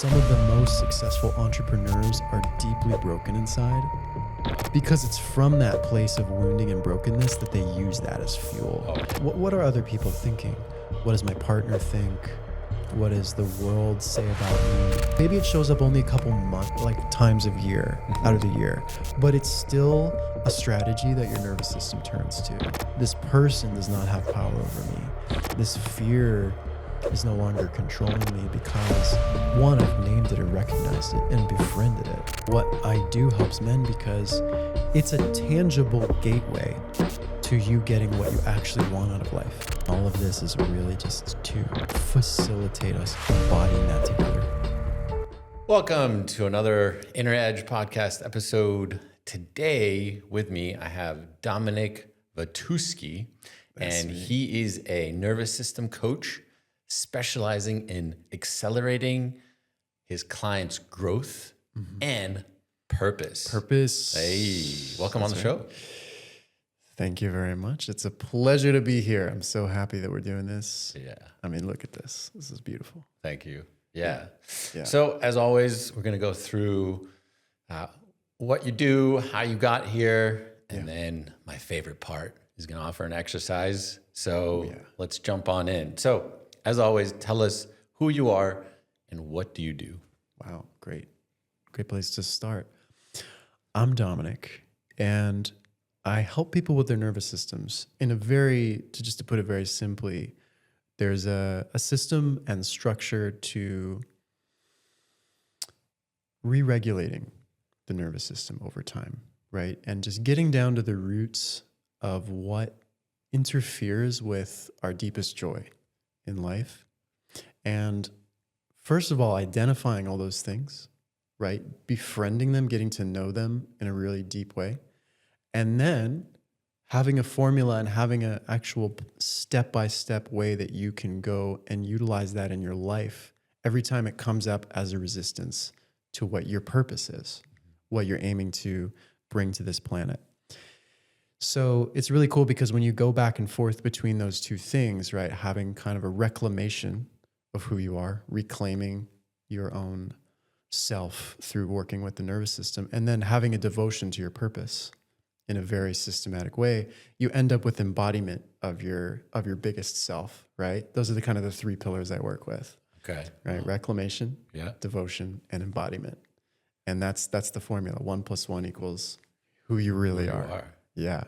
some of the most successful entrepreneurs are deeply broken inside because it's from that place of wounding and brokenness that they use that as fuel. What are other people thinking? What does my partner think? What does the world say about me? Maybe it shows up only a couple months, like times of year, out of the year, but it's still a strategy that your nervous system turns to. This person does not have power over me. This fear is no longer controlling me because, one, I've named it and recognized it and befriended it. What I do helps men because it's a tangible gateway to you getting what you actually want out of life. All of this is really just to facilitate us embodying that together. Welcome to another Inner Edge podcast episode. Today with me, I have Dominic Vetuschi, and he is a nervous system coach specializing in accelerating his clients' growth and purpose. Hey, welcome on the show. Thank you very much. It's a pleasure to be here. I'm so happy that we're doing this. Yeah. I mean, look at this. This is beautiful. Thank you. Yeah. So as always, we're going to go through what you do, how you got here, and then my favorite part is going to offer an exercise. So let's jump on in. So as always, tell us who you are and what do you do? Wow, great. Great place to start. I'm Dominic, and I help people with their nervous systems in a to put it very simply, there's a system and structure to re-regulating the nervous system over time, right? And just getting down to the roots of what interferes with our deepest joy in life. And first of all, identifying all those things, right? Befriending them, getting to know them in a really deep way. And then having a formula and having an actual step-by-step way that you can go and utilize that in your life every time it comes up as a resistance to what your purpose is, what you're aiming to bring to this planet. So it's really cool because when you go back and forth between those two things, right, having kind of a reclamation of who you are, reclaiming your own self through working with the nervous system, and then having a devotion to your purpose in a very systematic way, you end up with embodiment of your biggest self, right? Those are the kind of the three pillars I work with. Okay. Right? Reclamation, devotion, and embodiment. And that's the formula. 1 + 1 = who you really are. Yeah.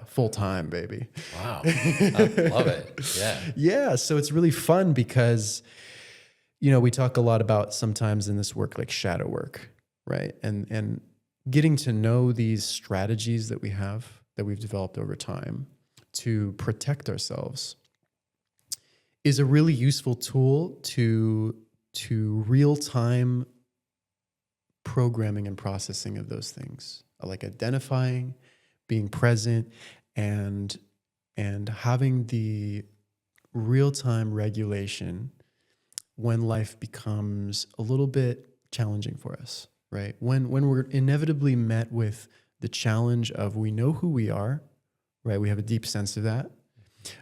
Full time, baby. Wow. I love it. Yeah. Yeah. So it's really fun because, we talk a lot about sometimes in this work, like shadow work, right? And getting to know these strategies that we've developed over time to protect ourselves is a really useful tool to real-time programming and processing of those things, like identifying, being present, and having the real-time regulation when life becomes a little bit challenging for us. Right? When we're inevitably met with the challenge of we know who we are, right? We have a deep sense of that,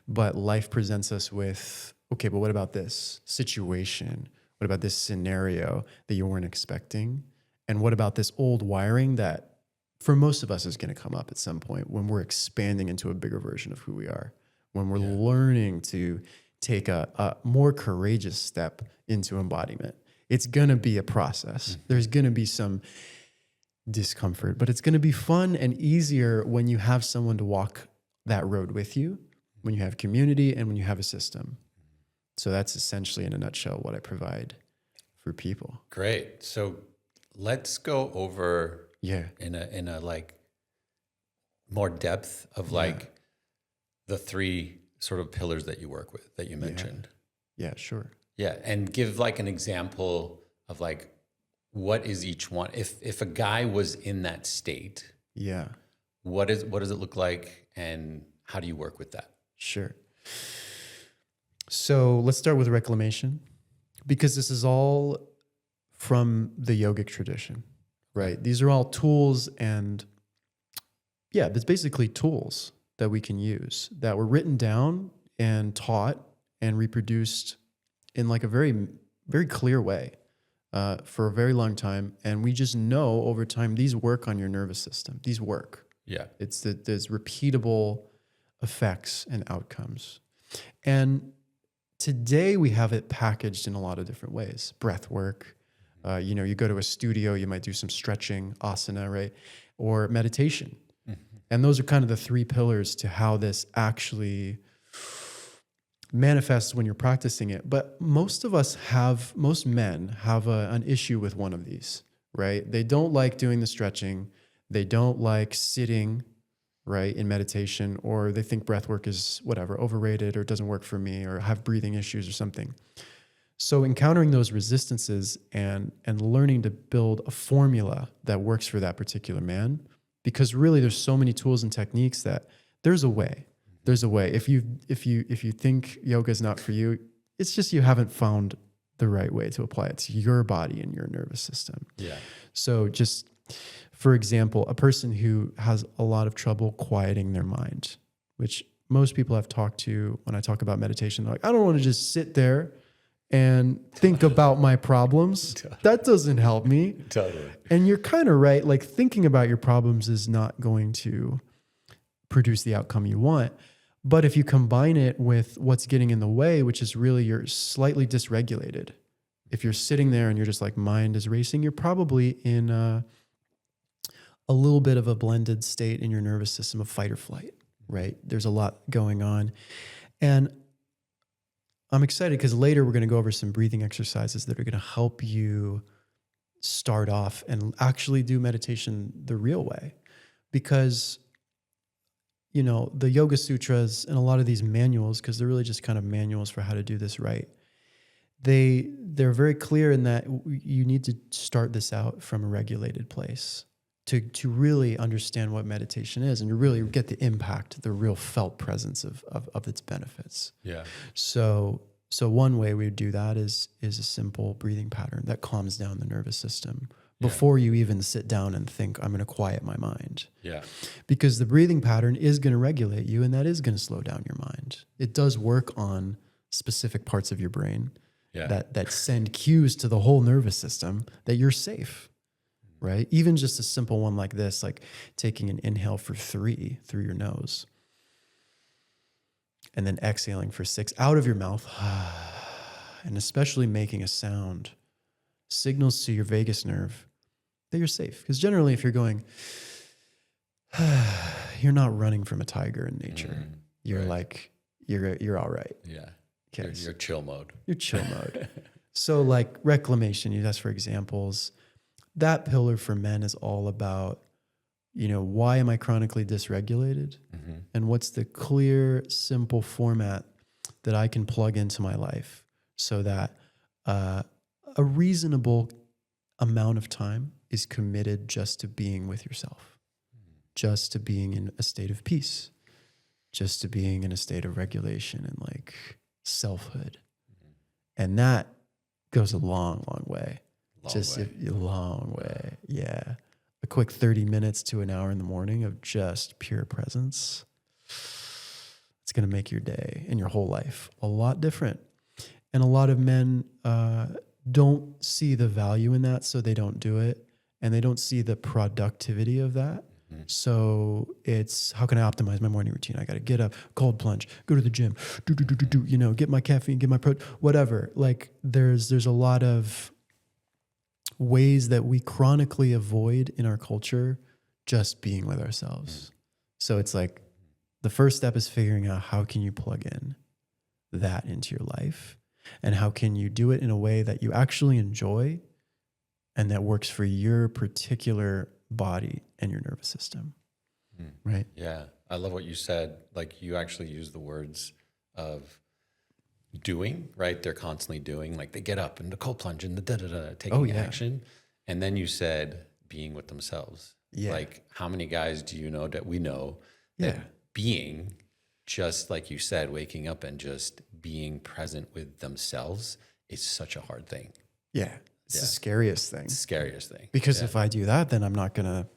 but life presents us with, okay, but what about this situation? What about this scenario that you weren't expecting? And what about this old wiring that for most of us is going to come up at some point when we're expanding into a bigger version of who we are, when we're learning to take a more courageous step into embodiment. It's going to be a process. There's going to be some discomfort, but it's going to be fun and easier when you have someone to walk that road with you, when you have community and when you have a system. So that's essentially in a nutshell what I provide for people. Great. So let's go over in a like more depth of like the three sort of pillars that you work with that you mentioned. Yeah, sure. Yeah, and give like an example of like what is each one. If a guy was in that state, what does it look like, and how do you work with that? Sure. So let's start with reclamation, because this is all from the yogic tradition, right? These are all tools, and there's basically tools that we can use that were written down and taught and reproduced in like a very, very clear way for a very long time. And we just know over time, these work on your nervous system. These work. Yeah. There's repeatable effects and outcomes. And today we have it packaged in a lot of different ways. Breath work. You go to a studio, you might do some stretching, asana, right? Or meditation. And those are kind of the three pillars to how this actually manifests when you're practicing it. But most men have an issue with one of these, right? They don't like doing the stretching. They don't like sitting, right, in meditation, or they think breath work is whatever, overrated or doesn't work for me, or have breathing issues or something. So encountering those resistances and learning to build a formula that works for that particular man, because really there's so many tools and techniques that there's a way. There's a way. If you think yoga is not for you, it's just you haven't found the right way to apply it to your body and your nervous system. Yeah. So just, for example, a person who has a lot of trouble quieting their mind, which most people I've talked to when I talk about meditation, they're like, I don't want to just sit there and think about my problems. That doesn't help me. Totally. And you're kind of right. Like, thinking about your problems is not going to produce the outcome you want. But if you combine it with what's getting in the way, which is really you're slightly dysregulated. If you're sitting there and you're just like, mind is racing, you're probably in a little bit of a blended state in your nervous system of fight or flight, right? There's a lot going on. And I'm excited because later we're going to go over some breathing exercises that are going to help you start off and actually do meditation the real way. Because, the Yoga Sutras and a lot of these manuals, because they're really just kind of manuals for how to do this right, they're very clear in that you need to start this out from a regulated place to really understand what meditation is and to really get the impact, the real felt presence of its benefits. Yeah. So one way we would do that is a simple breathing pattern that calms down the nervous system before you even sit down and think, I'm going to quiet my mind. Yeah. Because the breathing pattern is going to regulate you, and that is going to slow down your mind. It does work on specific parts of your brain that send cues to the whole nervous system that you're safe. Right? Even just a simple one like this, like taking an inhale for 3 through your nose and then exhaling for 6 out of your mouth, and especially making a sound, signals to your vagus nerve that you're safe. Because generally, if you're going, you're not running from a tiger in nature. You're like, you're all right. Yeah. Okay. You're chill mode. You're chill mode. So like reclamation, you ask for examples. That pillar for men is all about, why am I chronically dysregulated? And what's the clear, simple format that I can plug into my life so that a reasonable amount of time is committed just to being with yourself, just to being in a state of peace, just to being in a state of regulation and like selfhood. And that goes a long, long way. Long way. Yeah. A quick 30 minutes to an hour in the morning of just pure presence. It's going to make your day and your whole life a lot different. And a lot of men don't see the value in that, so they don't do it. And they don't see the productivity of that. So it's, how can I optimize my morning routine? I got to get up, cold plunge, go to the gym, get my caffeine, get my protein, whatever. Like there's a lot of ways that we chronically avoid in our culture just being with ourselves. So it's like the first step is figuring out how can you plug in that into your life, and how can you do it in a way that you actually enjoy and that works for your particular body and your nervous system. Right? Yeah. I love what you said. Like, you actually use the words of doing, right? They're constantly doing, like they get up and the cold plunge and the taking action. And then you said being with themselves. Yeah. Like, how many guys do you know that we know that being, just like you said, waking up and just being present with themselves is such a hard thing. Yeah. It's the scariest thing. It's the scariest thing. Because if I do that, then I'm not going to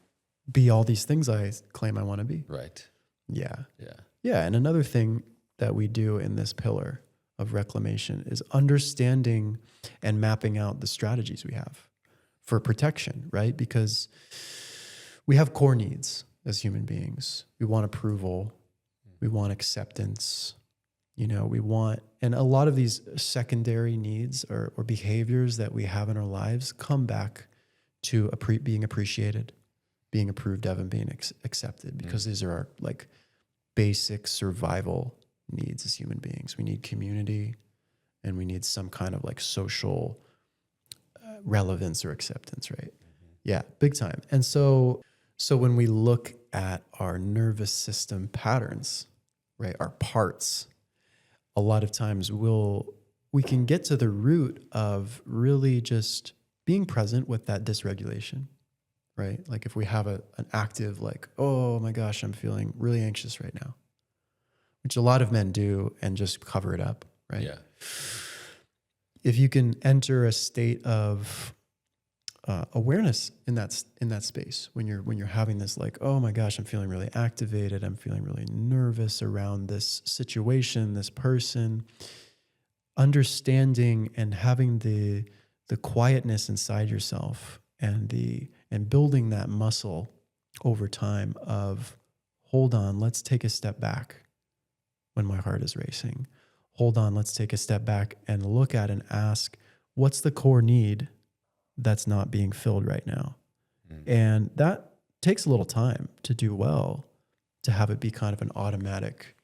be all these things I claim I want to be. Right. Yeah. Yeah. Yeah. And another thing that we do in this pillar of reclamation is understanding and mapping out the strategies we have for protection, right? Because we have core needs as human beings. We want approval. We want acceptance. We want, and a lot of these secondary needs or behaviors that we have in our lives come back to being appreciated, being approved of, and being accepted, because these are our like basic survival needs as human beings. We need community, and we need some kind of like social relevance or acceptance, right? Yeah, big time. And so when we look at our nervous system patterns, right, our parts, a lot of times we can get to the root of really just being present with that dysregulation, right? Like if we have an active, like, oh my gosh, I'm feeling really anxious right now, which a lot of men do and just cover it up, right? Yeah. If you can enter a state of awareness in that space when you're having this, like, oh my gosh, I'm feeling really activated, I'm feeling really nervous around this situation, this person, understanding and having the quietness inside yourself and building that muscle over time of, hold on, let's take a step back when my heart is racing. Hold on, let's take a step back and look at and ask, what's the core need that's not being filled right now? And that takes a little time to do well, to have it be kind of an automatic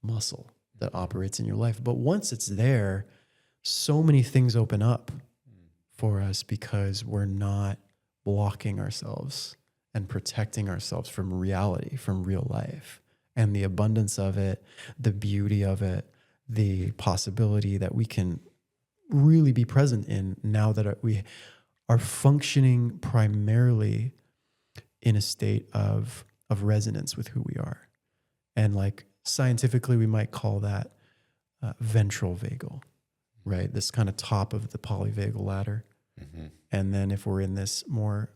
muscle that operates in your life. But once it's there, so many things open up for us because we're not blocking ourselves and protecting ourselves from reality, from real life, and the abundance of it, the beauty of it, the possibility that we can really be present in now that we are functioning primarily in a state of resonance with who we are. And like scientifically, we might call that ventral vagal, right? This kind of top of the polyvagal ladder. Mm-hmm. And then if we're in this more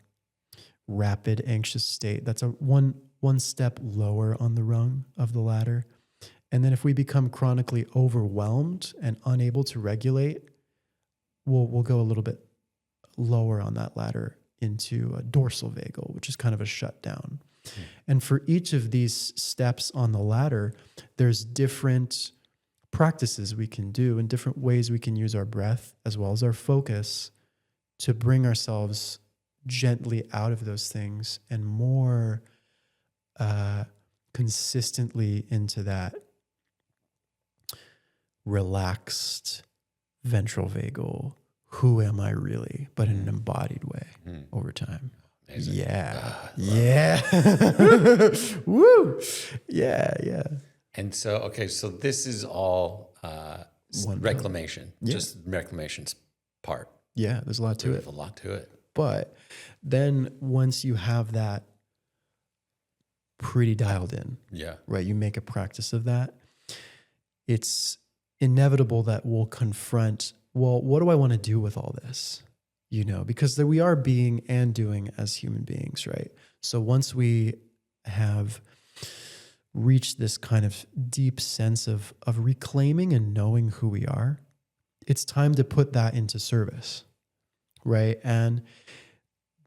rapid anxious state, that's a one step lower on the rung of the ladder. And then if we become chronically overwhelmed and unable to regulate, we'll go a little bit lower on that ladder into a dorsal vagal, which is kind of a shutdown. Mm. And for each of these steps on the ladder, there's different practices we can do and different ways we can use our breath as well as our focus to bring ourselves gently out of those things and more consistently into that relaxed ventral vagal, who am I really, but in an embodied way over time. Amazing. Yeah. Woo. Yeah. And so this is all reclamation, just reclamation's part. Yeah, there's a lot to it. There's a lot to it. But then once you have that pretty dialed in, right, you make a practice of that, it's inevitable that we'll confront, well, what do I want to do with all this? Because we are being and doing as human beings, right? So once we have reached this kind of deep sense of reclaiming and knowing who we are, it's time to put that into service, right? And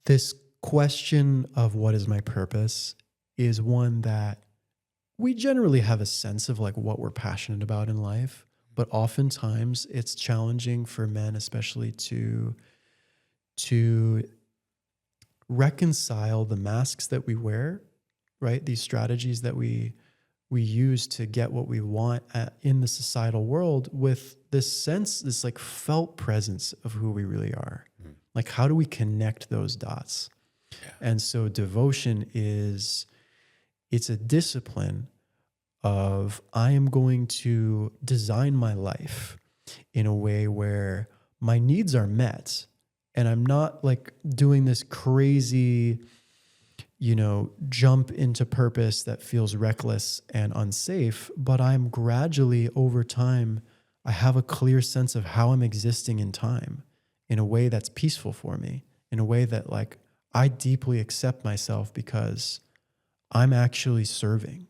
this question of what is my purpose is one that we generally have a sense of, like, what we're passionate about in life. But oftentimes it's challenging for men, especially to reconcile the masks that we wear, right? These strategies that we use to get what we want in the societal world with this sense, this like felt presence of who we really are. Mm. Like, how do we connect those dots? Yeah. And so devotion it's a discipline of, I am going to design my life in a way where my needs are met, and I'm not like doing this crazy, jump into purpose that feels reckless and unsafe, but I'm gradually over time, I have a clear sense of how I'm existing in time in a way that's peaceful for me, in a way that like I deeply accept myself because I'm actually serving.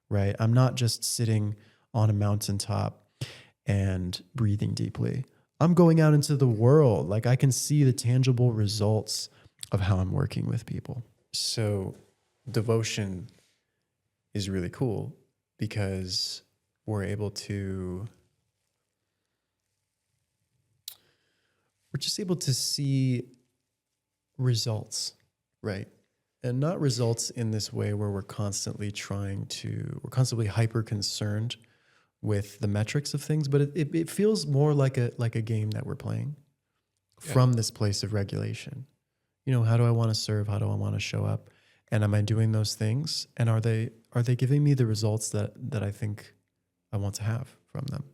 Right? I'm not just sitting on a mountaintop and breathing deeply. I'm going out into the world. Like I can see the tangible results of how I'm working with people. So devotion is really cool because we're just able to see results, right? And not results in this way where we're constantly hyper concerned with the metrics of things, but it feels more like a game that we're playing from this place of regulation. How do I want to serve? How do I want to show up? And am I doing those things? And are they giving me the results that I think I want to have from them?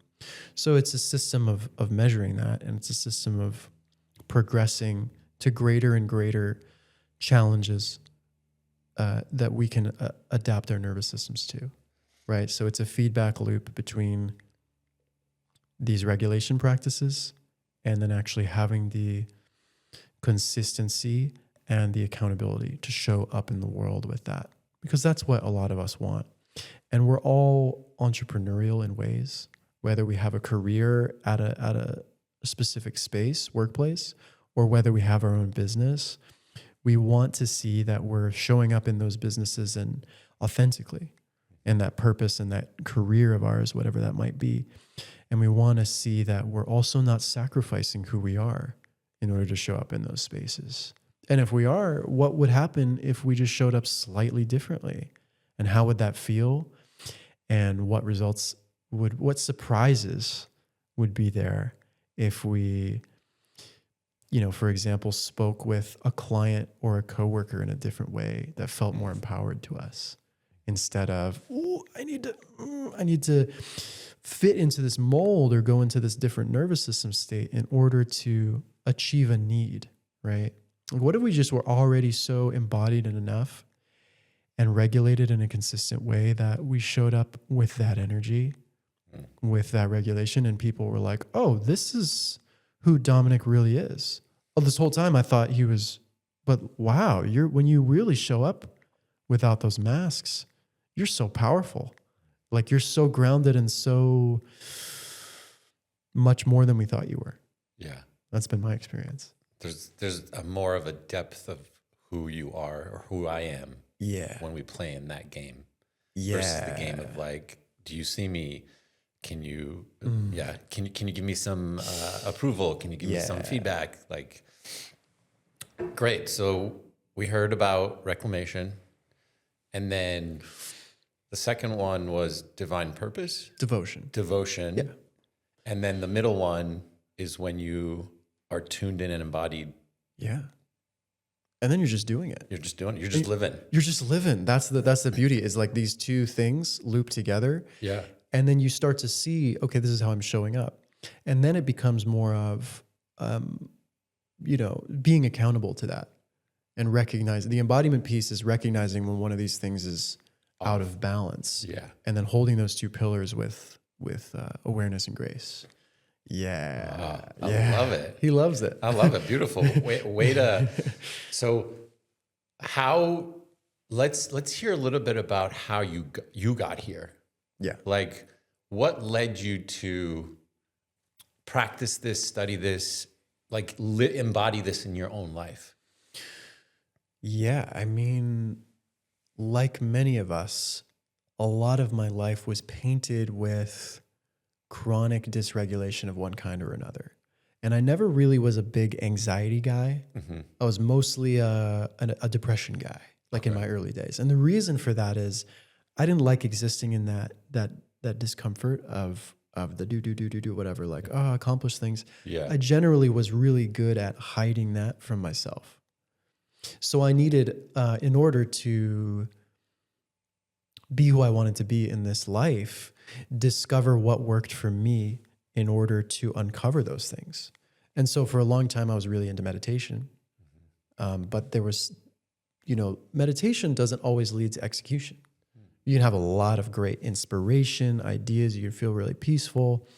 So it's a system of measuring that, and it's a system of progressing to greater and greater challenges that we can adapt our nervous systems to, right? So it's a feedback loop between these regulation practices and then actually having the consistency and the accountability to show up in the world with that, because that's what a lot of us want. And we're all entrepreneurial in ways, whether we have a career at a specific space, workplace, or whether we have our own business. We want to see that we're showing up in those businesses and authentically in that purpose and that career of ours, whatever that might be. And we want to see that we're also not sacrificing who we are in order to show up in those spaces. And if we are, what would happen if we just showed up slightly differently? And how would that feel? And what surprises would be there if we, for example, spoke with a client or a coworker in a different way that felt more empowered to us, instead of, I need to fit into this mold or go into this different nervous system state in order to achieve a need, right? What if we just were already so embodied and enough and regulated in a consistent way that we showed up with that energy, with that regulation, and people were like, oh, this is who Dominic really is. Oh, this whole time I thought he was, but wow, when you really show up without those masks, you're so powerful. Like you're so grounded and so much more than we thought you were. Yeah. That's been my experience. There's a more of a depth of who you are or who I am. Yeah. When we play in that game. Yeah. Versus the game of like, do you see me? Can you, can you give me some approval? Can you give me some feedback? Like, great. So we heard about reclamation, and then the second one was divine purpose. Devotion. Yeah. And then the middle one is when you are tuned in and embodied. Yeah. And then you're just doing it. You're just doing it. You're just living. You're just living. That's the beauty, is like these two things loop together. Yeah. And then you start to see, okay, this is how I'm showing up. And then it becomes more of, being accountable to that and recognize the embodiment piece is recognizing when one of these things is out of balance. Yeah. And then holding those two pillars with awareness and grace. Yeah. I love it. He loves it. I love it. Beautiful. Way to. So let's hear a little bit about how you got here. Yeah. Like what led you to practice this, study this, like embody this in your own life? Yeah. I mean, like many of us, a lot of my life was painted with chronic dysregulation of one kind or another. And I never really was a big anxiety guy. Mm-hmm. I was mostly a depression guy, like in my early days. And the reason for that is I didn't like existing in that discomfort of the do, whatever, like, accomplish things. Yeah. I generally was really good at hiding that from myself. So I needed, in order to be who I wanted to be in this life, discover what worked for me in order to uncover those things. And so for a long time, I was really into meditation. But there was, meditation doesn't always lead to execution. You can have a lot of great inspiration, ideas. You can feel really peaceful.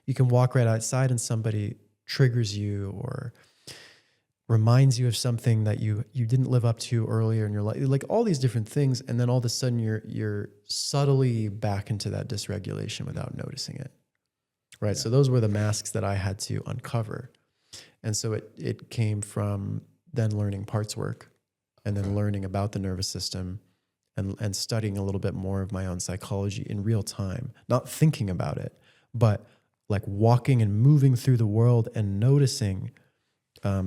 You can walk right outside and somebody triggers you or reminds you of something that you didn't live up to earlier in your life, like all these different things. And then all of a sudden you're subtly back into that dysregulation without noticing it. right? So those were the masks that I had to uncover. And so it came from then learning parts work and then learning about the nervous system and studying a little bit more of my own psychology in real time, not thinking about it, but like walking and moving through the world and noticing,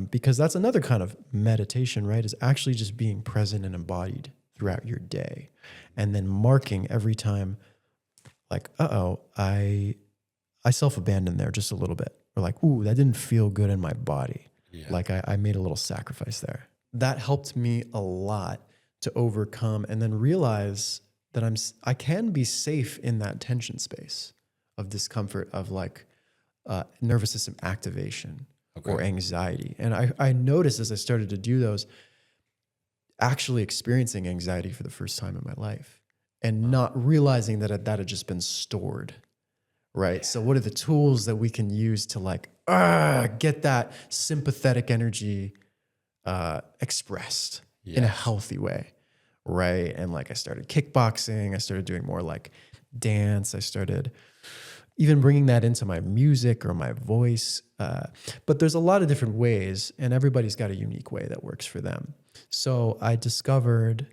because that's another kind of meditation, right? Is actually just being present and embodied throughout your day and then marking every time like, I self-abandoned there just a little bit, or like, ooh, that didn't feel good in my body. Yeah. Like I made a little sacrifice there. That helped me a lot to overcome and then realize that I can be safe in that tension space of discomfort of like nervous system activation or anxiety. And I noticed as I started to do those, actually experiencing anxiety for the first time in my life and not realizing that that had just been stored, right? So what are the tools that we can use to like, get that sympathetic energy expressed in a healthy way, right? And like I started kickboxing, I started doing more like dance, I started even bringing that into my music or my voice. But there's a lot of different ways and everybody's got a unique way that works for them. So I discovered,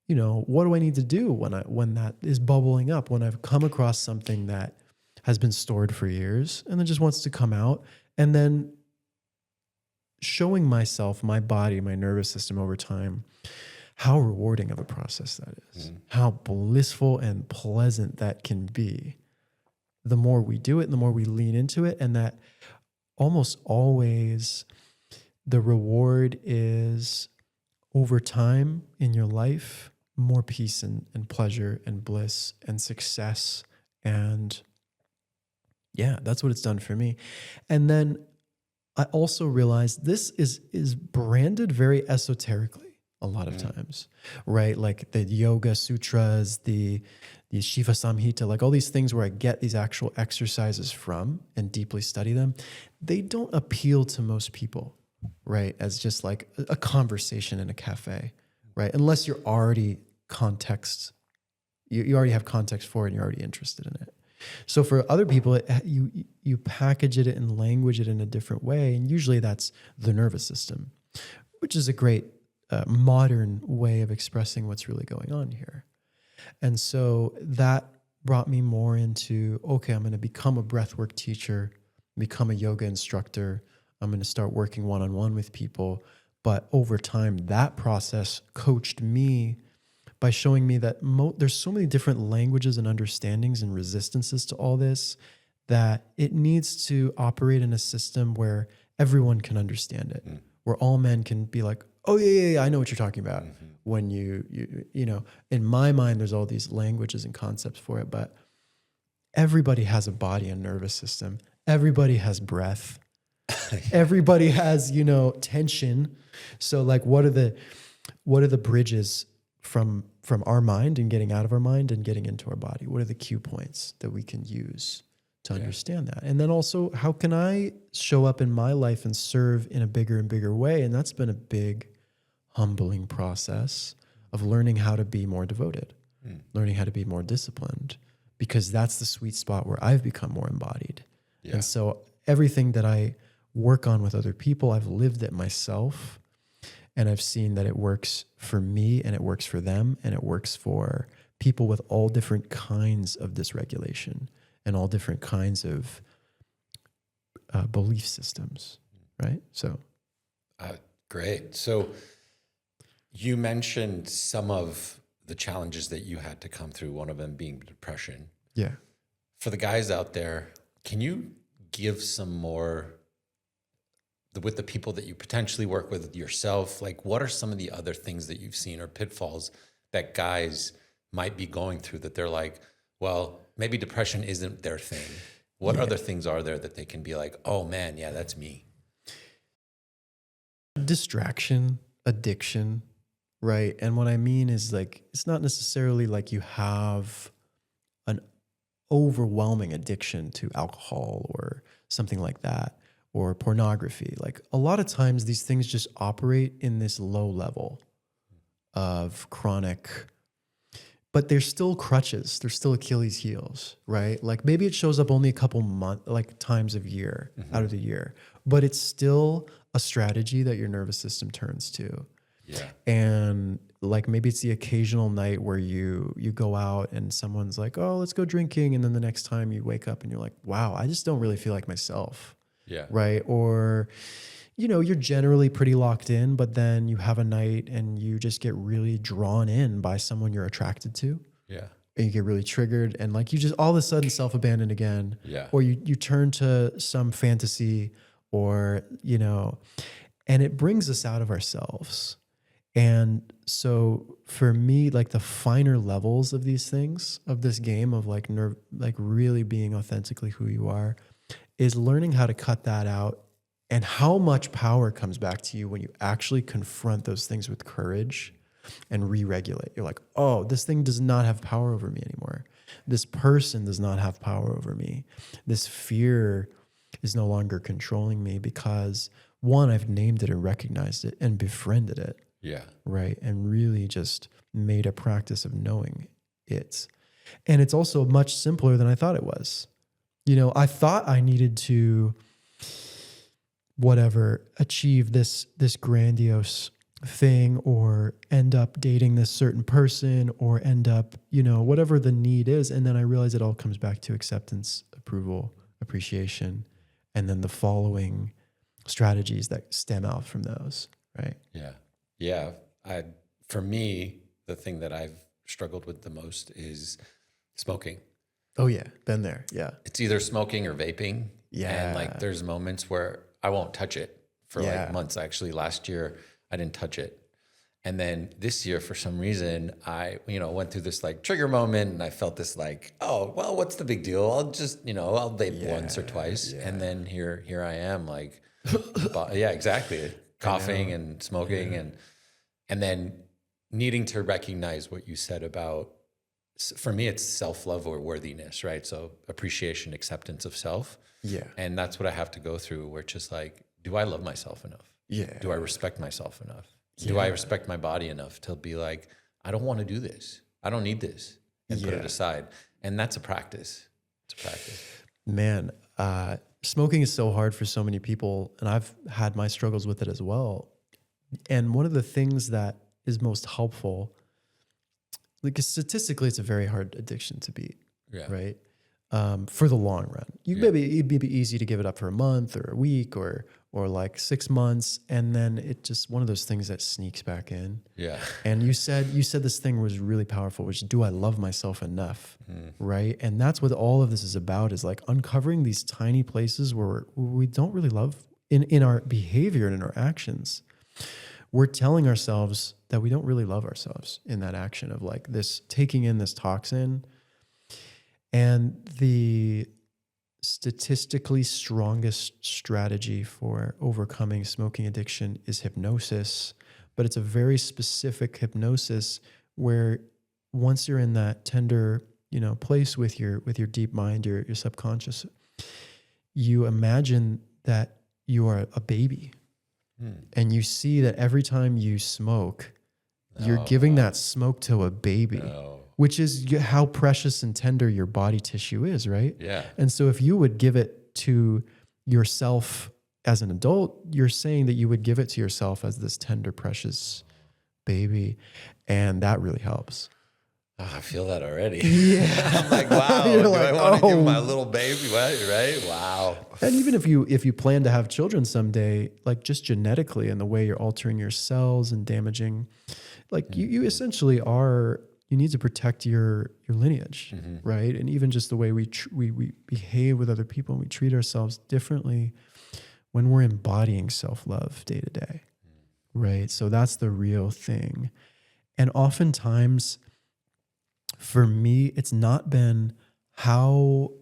what do I need to do when that is bubbling up, when I've come across something that has been stored for years and then just wants to come out, and then showing myself, my body, my nervous system over time, how rewarding of a process that is, how blissful and pleasant that can be. The more we do it, the more we lean into it, and that almost always the reward is over time in your life, more peace and pleasure and bliss and success. And yeah, that's what it's done for me. And then I also realized this is branded very esoterically a lot of times, right? Like the Yoga Sutras, the Shiva Samhita, like all these things where I get these actual exercises from and deeply study them, they don't appeal to most people, right? As just like a conversation in a cafe, right? Unless you're already you already have context for it and you're already interested in it. So for other people, you package it and language it in a different way. And usually that's the nervous system, which is a great modern way of expressing what's really going on here. And so that brought me more into, okay, I'm going to become a breathwork teacher, become a yoga instructor. I'm going to start working one-on-one with people. But over time, that process coached me by showing me that there's so many different languages and understandings and resistances to all this that it needs to operate in a system where everyone can understand it, where all men can be like, oh, yeah, I know what you're talking about. When you in my mind, there's all these languages and concepts for it, but everybody has a body and nervous system. Everybody has breath. Everybody has, tension. So like, what are the bridges from our mind and getting out of our mind and getting into our body? What are the cue points that we can use to understand that? And then also, how can I show up in my life and serve in a bigger and bigger way? And that's been a big, humbling process of learning how to be more devoted, learning how to be more disciplined, because that's the sweet spot where I've become more embodied. Yeah. And so everything that I work on with other people, I've lived it myself. And I've seen that it works for me and it works for them and it works for people with all different kinds of dysregulation and all different kinds of belief systems, right? So, great. So you mentioned some of the challenges that you had to come through, one of them being depression. Yeah. For the guys out there, can you give some more with the people that you potentially work with yourself? Like, what are some of the other things that you've seen or pitfalls that guys might be going through that they're like, well, maybe depression isn't their thing. What other things are there that they can be like, oh man, yeah, that's me? Distraction, addiction, right? And what I mean is like, it's not necessarily like you have an overwhelming addiction to alcohol or something like that, or pornography. Like a lot of times these things just operate in this low level of chronic but there's still crutches. There's still Achilles heels, right? Like maybe it shows up only a couple times of year out of the year, but it's still a strategy that your nervous system turns to. Yeah. And like maybe it's the occasional night where you go out and someone's like, oh, let's go drinking. And then the next time you wake up and you're like, wow, I just don't really feel like myself. Yeah. Right. Or, you're generally pretty locked in, but then you have a night and you just get really drawn in by someone you're attracted to. Yeah. And you get really triggered and like you just all of a sudden self-abandon again. Yeah. Or you turn to some fantasy or, and it brings us out of ourselves. And so for me, like the finer levels of these things, of this game of like really being authentically who you are, is learning how to cut that out and how much power comes back to you when you actually confront those things with courage and re-regulate. You're like, oh, this thing does not have power over me anymore. This person does not have power over me. This fear is no longer controlling me because one, I've named it and recognized it and befriended it. Yeah. Right. And really just made a practice of knowing it. And it's also much simpler than I thought it was. I thought I needed to achieve this grandiose thing or end up dating this certain person or end up, whatever the need is. And then I realized it all comes back to acceptance, approval, appreciation, and then the following strategies that stem out from those. Right. Yeah. Yeah. For me, the thing that I've struggled with the most is smoking. Oh yeah. Been there. Yeah. It's either smoking or vaping. Yeah. And like, there's moments where I won't touch it for like months. Actually, last year I didn't touch it. And then this year, for some reason, I, went through this like trigger moment and I felt this like, oh, well, what's the big deal? I'll just, I'll vape once or twice. Yeah. And then here I am like, yeah, exactly. Coughing and smoking and then needing to recognize what you said about, for me, it's self-love or worthiness, right? So appreciation, acceptance of self. Yeah. And that's what I have to go through, where it's just like, do I love myself enough? Yeah. Do I respect myself enough? Yeah. Do I respect my body enough to be like, I don't want to do this. I don't need this, and put it aside. And that's a practice. It's a practice. Man, smoking is so hard for so many people, and I've had my struggles with it as well. And one of the things that is most helpful, like statistically, it's a very hard addiction to beat, right? For the long run, it'd be easy to give it up for a month or a week or like 6 months, and then it just one of those things that sneaks back in. Yeah. And you said this thing was really powerful, which is, do I love myself enough? Right. And that's what all of this is about, is like uncovering these tiny places where we don't really love in our behavior and in our actions. We're telling ourselves that we don't really love ourselves in that action of like this, taking in this toxin. And the statistically strongest strategy for overcoming smoking addiction is hypnosis, but it's a very specific hypnosis where once you're in that tender, place with your deep mind, your subconscious, you imagine that you are a baby. And you see that every time you smoke, you're giving that smoke to a baby. Which is how precious and tender your body tissue is, right? Yeah. And so if you would give it to yourself as an adult, you're saying that you would give it to yourself as this tender, precious baby. And that really helps. Oh, I feel that already. Yeah. I'm like, wow, I want to give my little baby, right? Wow. And even if you plan to have children someday, like just genetically and the way you're altering your cells and damaging, like you essentially are... You need to protect your lineage, right? And even just the way we behave with other people and we treat ourselves differently when we're embodying self-love day to day, right? So that's the real thing. And oftentimes, for me, it's not been how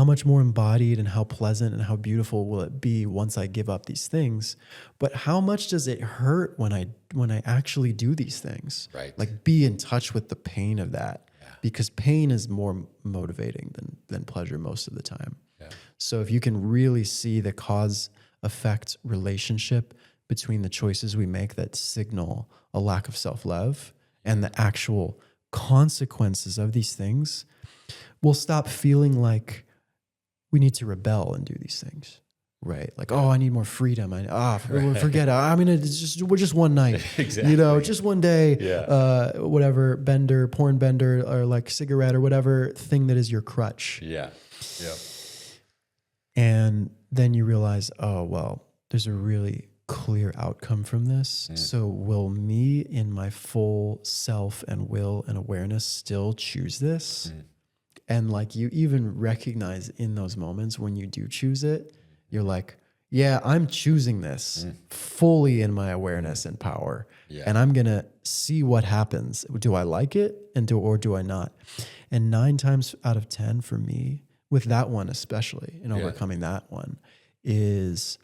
much more embodied and how pleasant and how beautiful will it be once I give up these things, but how much does it hurt when I actually do these things? Right. Like be in touch with the pain of that, because pain is more motivating than pleasure most of the time. Yeah. So if you can really see the cause effect relationship between the choices we make that signal a lack of self-love and the actual consequences of these things, we'll stop feeling like we need to rebel and do these things. Right. Like, oh, I need more freedom. Forget it. I mean, we're just one night, Exactly. just one day, whatever porn bender, or like cigarette or whatever thing that is your crutch. Yeah. Yeah. And then you realize, oh, well, there's a really clear outcome from this. So will me in my full self and will and awareness still choose this? And like you even recognize in those moments when you do choose it, you're like, yeah, I'm choosing this fully in my awareness and power. Yeah. And I'm going to see what happens. Do I like it or do I not? And 9 times out of 10 for me, with that one especially, in overcoming that one, is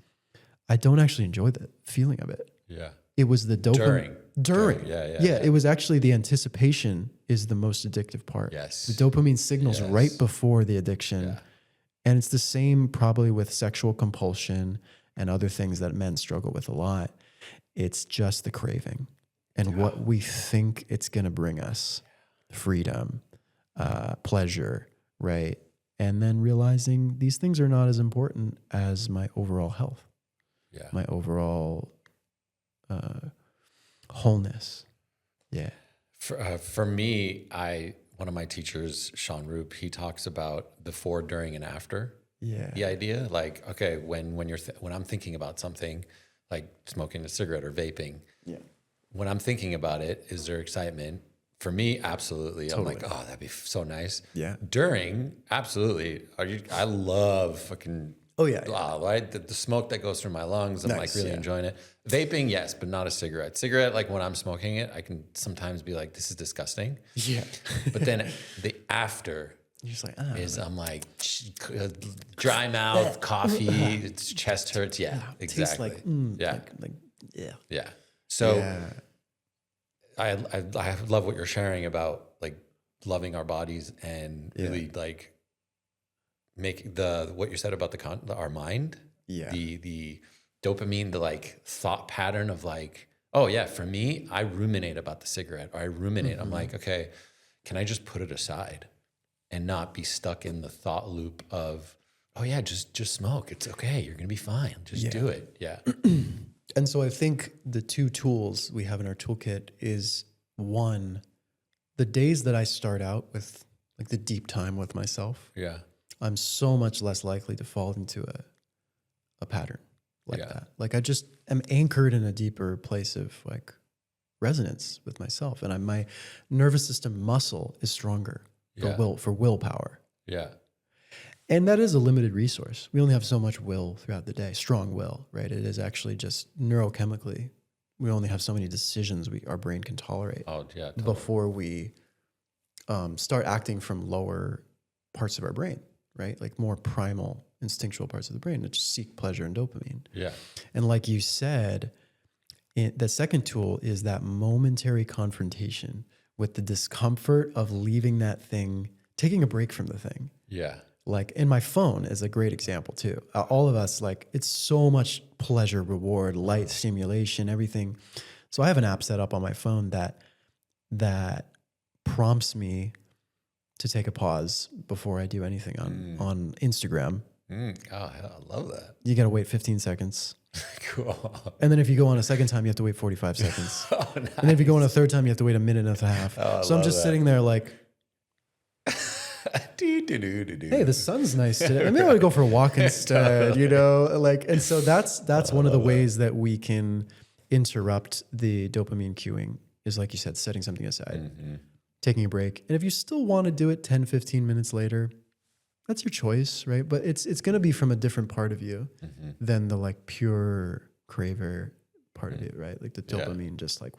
I don't actually enjoy the feeling of it. Yeah. It was the dopamine. During. Yeah. It was actually the anticipation is the most addictive part. Yes. The dopamine signals right before the addiction. Yeah. And it's the same probably with sexual compulsion and other things that men struggle with a lot. It's just the craving and what we think it's going to bring us, freedom, pleasure, right? And then realizing these things are not as important as my overall health, my overall wholeness. Yeah. For me, one of my teachers, Sean Roop, he talks about before, during, and after. Yeah. The idea, like, okay, when I'm thinking about something like smoking a cigarette or vaping, when I'm thinking about it, is there excitement? For me, absolutely. Totally. I'm like, oh, that'd be so nice. Yeah. During, absolutely. I love fucking. Oh yeah. Right. The smoke that goes through my lungs, I'm like really enjoying it. Vaping, yes, but not a cigarette. Cigarette, like when I'm smoking it, I can sometimes be like, this is disgusting. Yeah. But then the after you're just like, I'm like dry mouth, coffee, it's chest hurts. Yeah, exactly. Yeah. So I love what you're sharing about like loving our bodies and really like make what you said about our mind. Yeah. The dopamine, the like thought pattern of like, oh yeah, for me, I ruminate about the cigarette, or I ruminate. I'm like, okay, can I just put it aside and not be stuck in the thought loop of, oh yeah, just smoke. It's okay. You're going to be fine. Just do it. Yeah. And so I think the 2 tools we have in our toolkit is, one, the days that I start out with like the deep time with myself. Yeah. I'm so much less likely to fall into a pattern like that. Like I just am anchored in a deeper place of like resonance with myself, and my nervous system muscle is stronger for willpower. Yeah. And that is a limited resource. We only have so much will throughout the day, strong will, right? It is actually just neurochemically, we only have so many decisions our brain can tolerate before we start acting from lower parts of our brain, right? Like more primal, instinctual parts of the brain that just seek pleasure and dopamine. Yeah. And like you said, the second tool is that momentary confrontation with the discomfort of leaving that thing, taking a break from the thing. Yeah. Like, and my phone is a great example too. All of us, like, it's so much pleasure, reward, light, stimulation, everything. So I have an app set up on my phone that prompts me to take a pause before I do anything on Instagram. Oh, I love that. You got to wait 15 seconds. Cool. And then if you go on a second time, you have to wait 45 seconds. Oh, nice. And then if you go on a third time, you have to wait a minute and a half. Oh, so I'm just sitting there like, hey, the sun's nice today. Maybe I want to go for a walk instead, you know? Like, and so that's one of the ways that we can interrupt the dopamine cueing is, like you said, setting something aside, taking a break. And if you still want to do it 10, 15 minutes later, that's your choice, right? But it's going to be from a different part of you than the like pure craver part of you, right? Like the dopamine just like,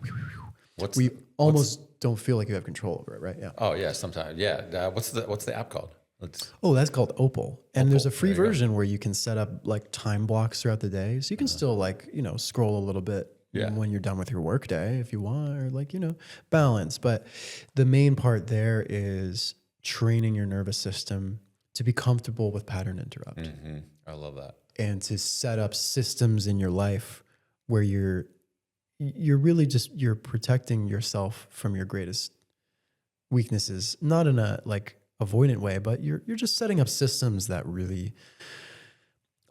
almost don't feel like you have control over it, right? Yeah. Oh yeah, sometimes. Yeah. What's the app called? That's called Opal. And there's a free version where you can set up like time blocks throughout the day. So you can still like, scroll a little bit when you're done with your work day if you want, or like, balance. But the main part there is training your nervous system to be comfortable with pattern interrupt. I love that. And to set up systems in your life where you're really just, you're protecting yourself from your greatest weaknesses, not in a like avoidant way, but you're just setting up systems that really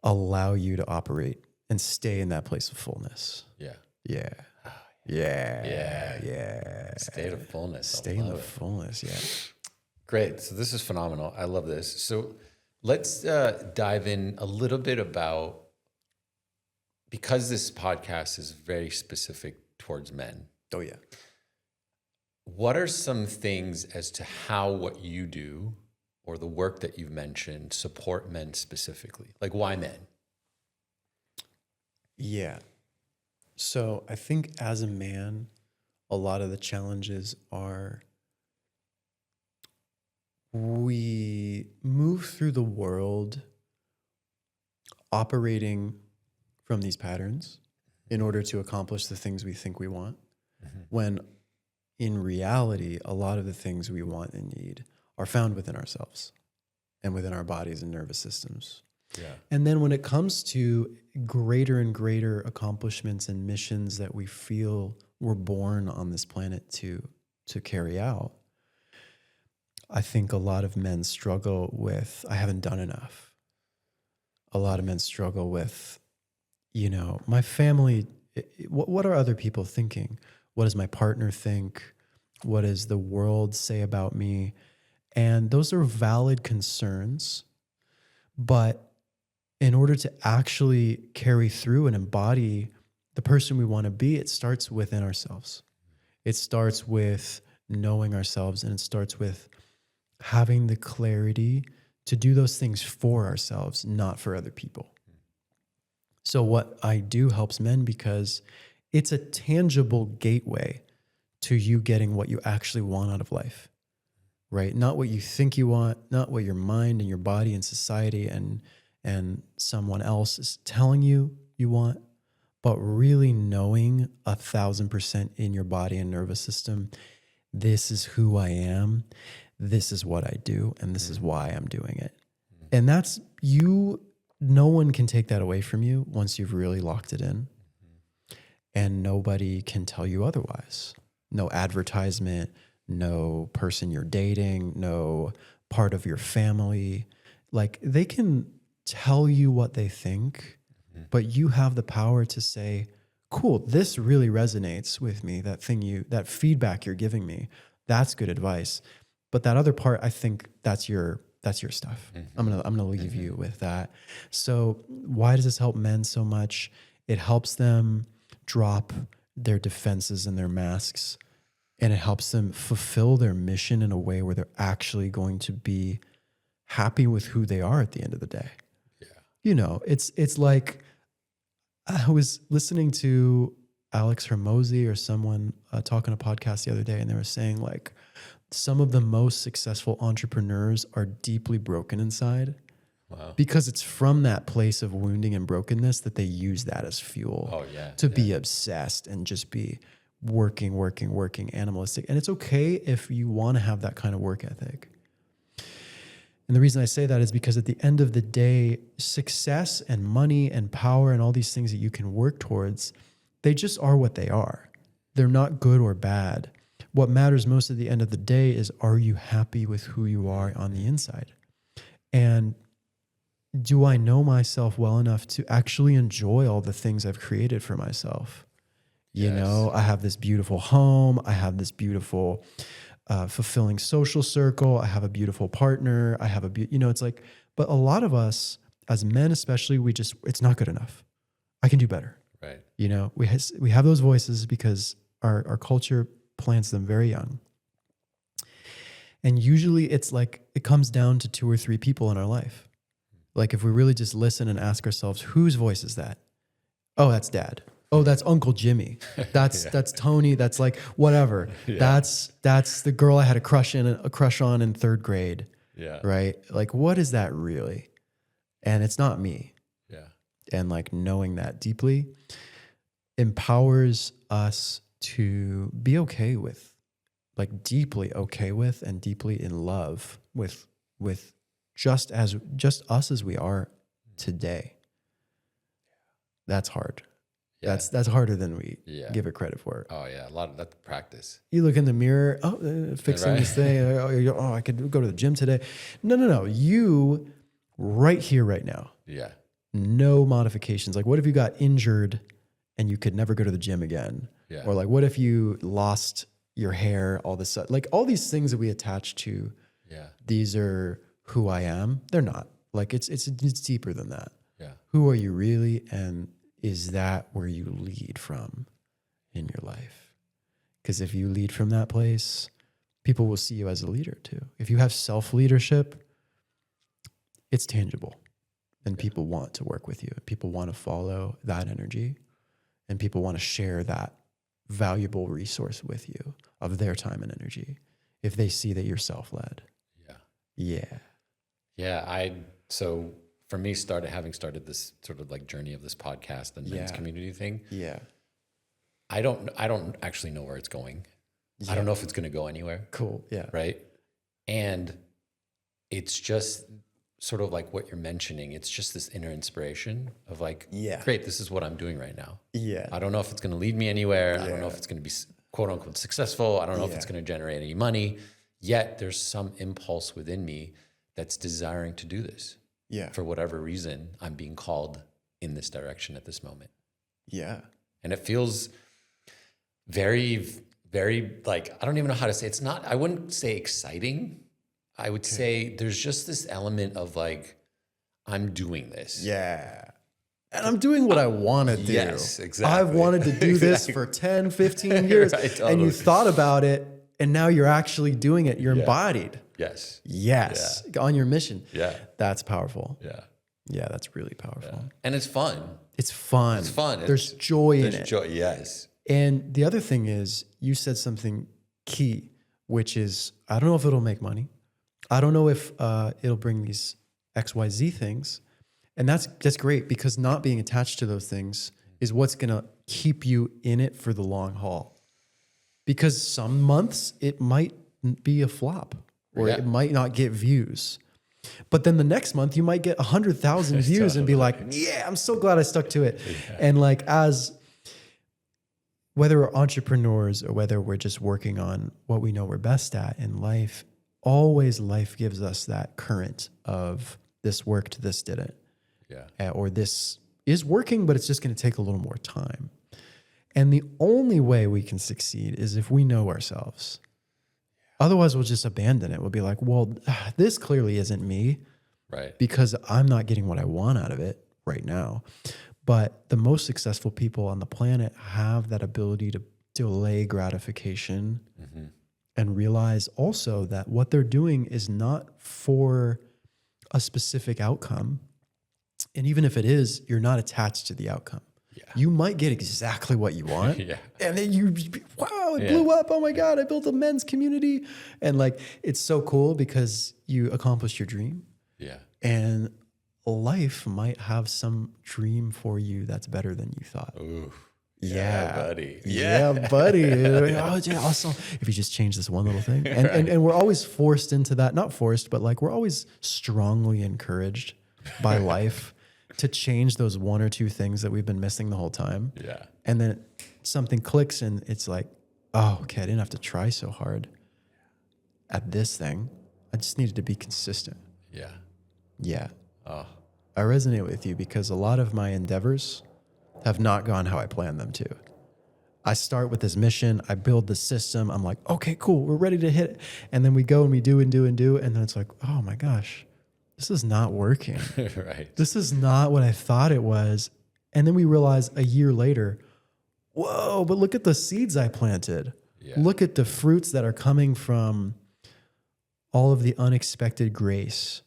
allow you to operate and stay in that place of fullness. Yeah. Yeah. Yeah. State of fullness. Stay in the fullness. Yeah. Great. So this is phenomenal. I love this. So let's dive in a little bit about, because this podcast is very specific towards men. Oh yeah. What are some things as to how what you do or the work that you've mentioned support men specifically? Like, why men? Yeah. So I think as a man, a lot of the challenges are we move through the world operating from these patterns in order to accomplish the things we think we want, when in reality, a lot of the things we want and need are found within ourselves and within our bodies and nervous systems. Yeah. And then when it comes to greater and greater accomplishments and missions that we feel we're born on this planet to carry out, I think a lot of men struggle with, I haven't done enough. A lot of men struggle with, my family, what are other people thinking? What does my partner think? What does the world say about me? And those are valid concerns, but in order to actually carry through and embody the person we want to be, it starts within ourselves. It starts with knowing ourselves, and it starts with having the clarity to do those things for ourselves, not for other people. So what I do helps men because it's a tangible gateway to you getting what you actually want out of life, right? Not what you think you want, not what your mind and your body and society and someone else is telling you want, but really knowing 1,000% in your body and nervous system, this is who I am, this is what I do, and this is why I'm doing it. And that's you. No one can take that away from you once you've really locked it in. And nobody can tell you otherwise. No advertisement, no person you're dating, no part of your family. Like, they can tell you what they think, but you have the power to say, cool, this really resonates with me. That feedback you're giving me, that's good advice. But that other part, I think that's your stuff. I'm gonna leave you with that. So why does this help men so much? It helps them drop their defenses and their masks, and it helps them fulfill their mission in a way where they're actually going to be happy with who they are at the end of the day. Yeah. It's like, I was listening to Alex Hermosi or someone talking on a podcast the other day, and they were saying, like, some of the most successful entrepreneurs are deeply broken inside. Wow. Because it's from that place of wounding and brokenness that they use that as fuel to be obsessed and just be working, animalistic. And it's okay if you want to have that kind of work ethic. And the reason I say that is because at the end of the day, success and money and power and all these things that you can work towards, they just are what they are. They're not good or bad. What matters most at the end of the day is, are you happy with who you are on the inside? And do I know myself well enough to actually enjoy all the things I've created for myself? I have this beautiful home. I have this beautiful, fulfilling social circle. I have a beautiful partner. I have it's like, but a lot of us as men, especially, it's not good enough. I can do better. Right. We have those voices because our culture plants them very young. And usually it's like, it comes down to 2 or 3 people in our life. Like, if we really just listen and ask ourselves, whose voice is that? Oh, that's Dad. Oh, that's Uncle Jimmy. That's Tony. That's like, whatever. Yeah. That's the girl I had a crush on in 3rd grade. Yeah. Right. Like, what is that really? And it's not me. Yeah. And like, knowing that deeply empowers us to be okay with, like, deeply okay with and deeply in love with just us as we are today. That's hard. Yeah. That's harder than we Yeah. give it credit for. Oh yeah, a lot of that's practice. You look in the mirror, fixing this thing. Oh, I could go to the gym today. No. You right here, right now. Yeah. No modifications. Like, what if you got injured and you could never go to the gym again? Yeah. Or like, what if you lost your hair all of a sudden? Like all these things that we attach to, these are who I am. They're not. Like it's deeper than that. Yeah. Who are you really? And is that where you lead from in your life? Because if you lead from that place, people will see you as a leader too. If you have self-leadership, it's tangible and people want to work with you. People want to follow that energy and people want to share that valuable resource with you of their time and energy if they see that you're self-led. Yeah. So for me, having started this sort of like journey of this podcast and men's community thing. Yeah. I don't actually know where it's going. I don't know if it's going to go anywhere. Cool. Yeah. Right. And it's just sort of like what you're mentioning. It's just this inner inspiration of like, great, this is what I'm doing right now. Yeah. I don't know if it's going to lead me anywhere. I don't know if it's going to be quote unquote successful. I don't know if it's going to generate any money. Yet there's some impulse within me that's desiring to do this. Yeah. For whatever reason, I'm being called in this direction at this moment. Yeah. And it feels very, very like, I don't even know how to say it. It's not, I wouldn't say exciting. I would say there's just this element of like, I'm doing this. Yeah. And I'm doing what I want to do. Yes, exactly. I've wanted to do this for 10, 15 years. Right, totally. And you thought about it and now you're actually doing it. You're embodied. Yes. Yes. On your mission. Yeah. That's powerful. Yeah. Yeah, that's really powerful. Yeah. And it's fun. It's fun. It's fun. There's joy in it. Joy, yes. And the other thing is you said something key, which is, I don't know if it'll make money. I don't know if it'll bring these XYZ things. And that's great because not being attached to those things is what's going to keep you in it for the long haul. Because some months it might be a flop or it might not get views. But then the next month you might get 100,000 views and be like, yeah, I'm so glad I stuck to it. Yeah. And like whether we're entrepreneurs or whether we're just working on what we know we're best at in life, always life gives us that current of this worked, this didn't. Yeah. Or this is working, but it's just going to take a little more time. And the only way we can succeed is if we know ourselves. Otherwise, we'll just abandon it. We'll be like, well, this clearly isn't me. Right. Because I'm not getting what I want out of it right now. But the most successful people on the planet have that ability to delay gratification and realize also that what they're doing is not for a specific outcome. And even if it is, you're not attached to the outcome. Yeah. You might get exactly what you want. And then wow, it blew up. Oh my God, I built a men's community. And like, it's so cool because you accomplished your dream. Yeah. And life might have some dream for you that's better than you thought. Ooh. Yeah, buddy. Yeah, buddy. Oh, yeah, awesome. If you just change this one little thing. And we're always forced into that. Not forced, but like we're always strongly encouraged by life to change those one or two things that we've been missing the whole time. Yeah. And then something clicks and it's like, oh, okay, I didn't have to try so hard at this thing. I just needed to be consistent. Yeah. Yeah. Oh. I resonate with you because a lot of my endeavors have not gone how I planned them to. I start with this mission. I build the system. I'm like, okay, cool. We're ready to hit it. And then we go and we do and do and do. And then it's like, oh my gosh, this is not working. Right. This is not what I thought it was. And then we realize a year later, whoa, but look at the seeds I planted. Yeah. Look at the fruits that are coming from all of the unexpected grace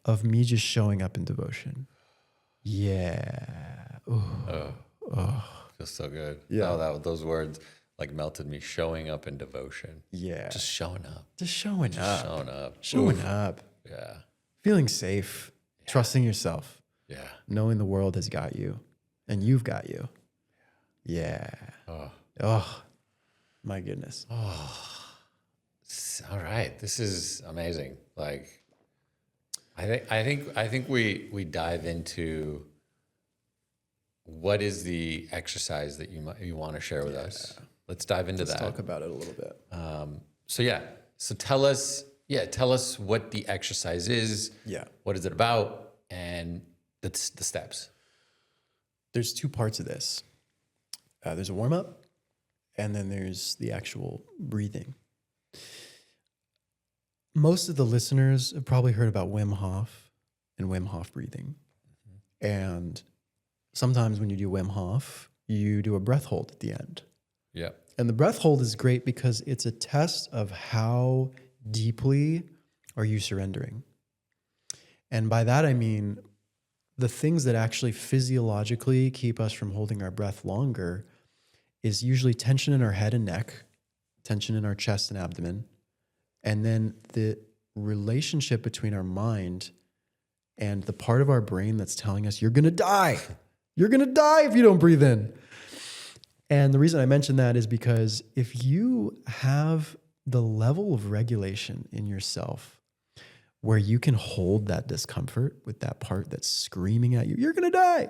of me just showing up in devotion. Yeah. Feels so good. Yeah. Oh, those words like melted me. Showing up in devotion. Yeah. Just showing up. Just showing up. Showing up. Showing up. Yeah. Feeling safe. Yeah. Trusting yourself. Yeah. Knowing the world has got you and you've got you. Yeah. Oh, my goodness. Oh, all right. This is amazing. Like, I think we dive into what is the exercise that you want to share with us? Let's dive into that. Let's talk about it a little bit. So tell us what the exercise is. Yeah. What is it about? And the steps. There's two parts of this. There's a warm up, and then there's the actual breathing. Most of the listeners have probably heard about Wim Hof and Wim Hof breathing. Mm-hmm. And sometimes when you do Wim Hof, you do a breath hold at the end. Yeah. And the breath hold is great because it's a test of how deeply are you surrendering. And by that, I mean the things that actually physiologically keep us from holding our breath longer is usually tension in our head and neck, tension in our chest and abdomen, and then the relationship between our mind and the part of our brain that's telling us, you're going to die. You're going to die if you don't breathe in. And the reason I mention that is because if you have the level of regulation in yourself where you can hold that discomfort with that part that's screaming at you, you're going to die.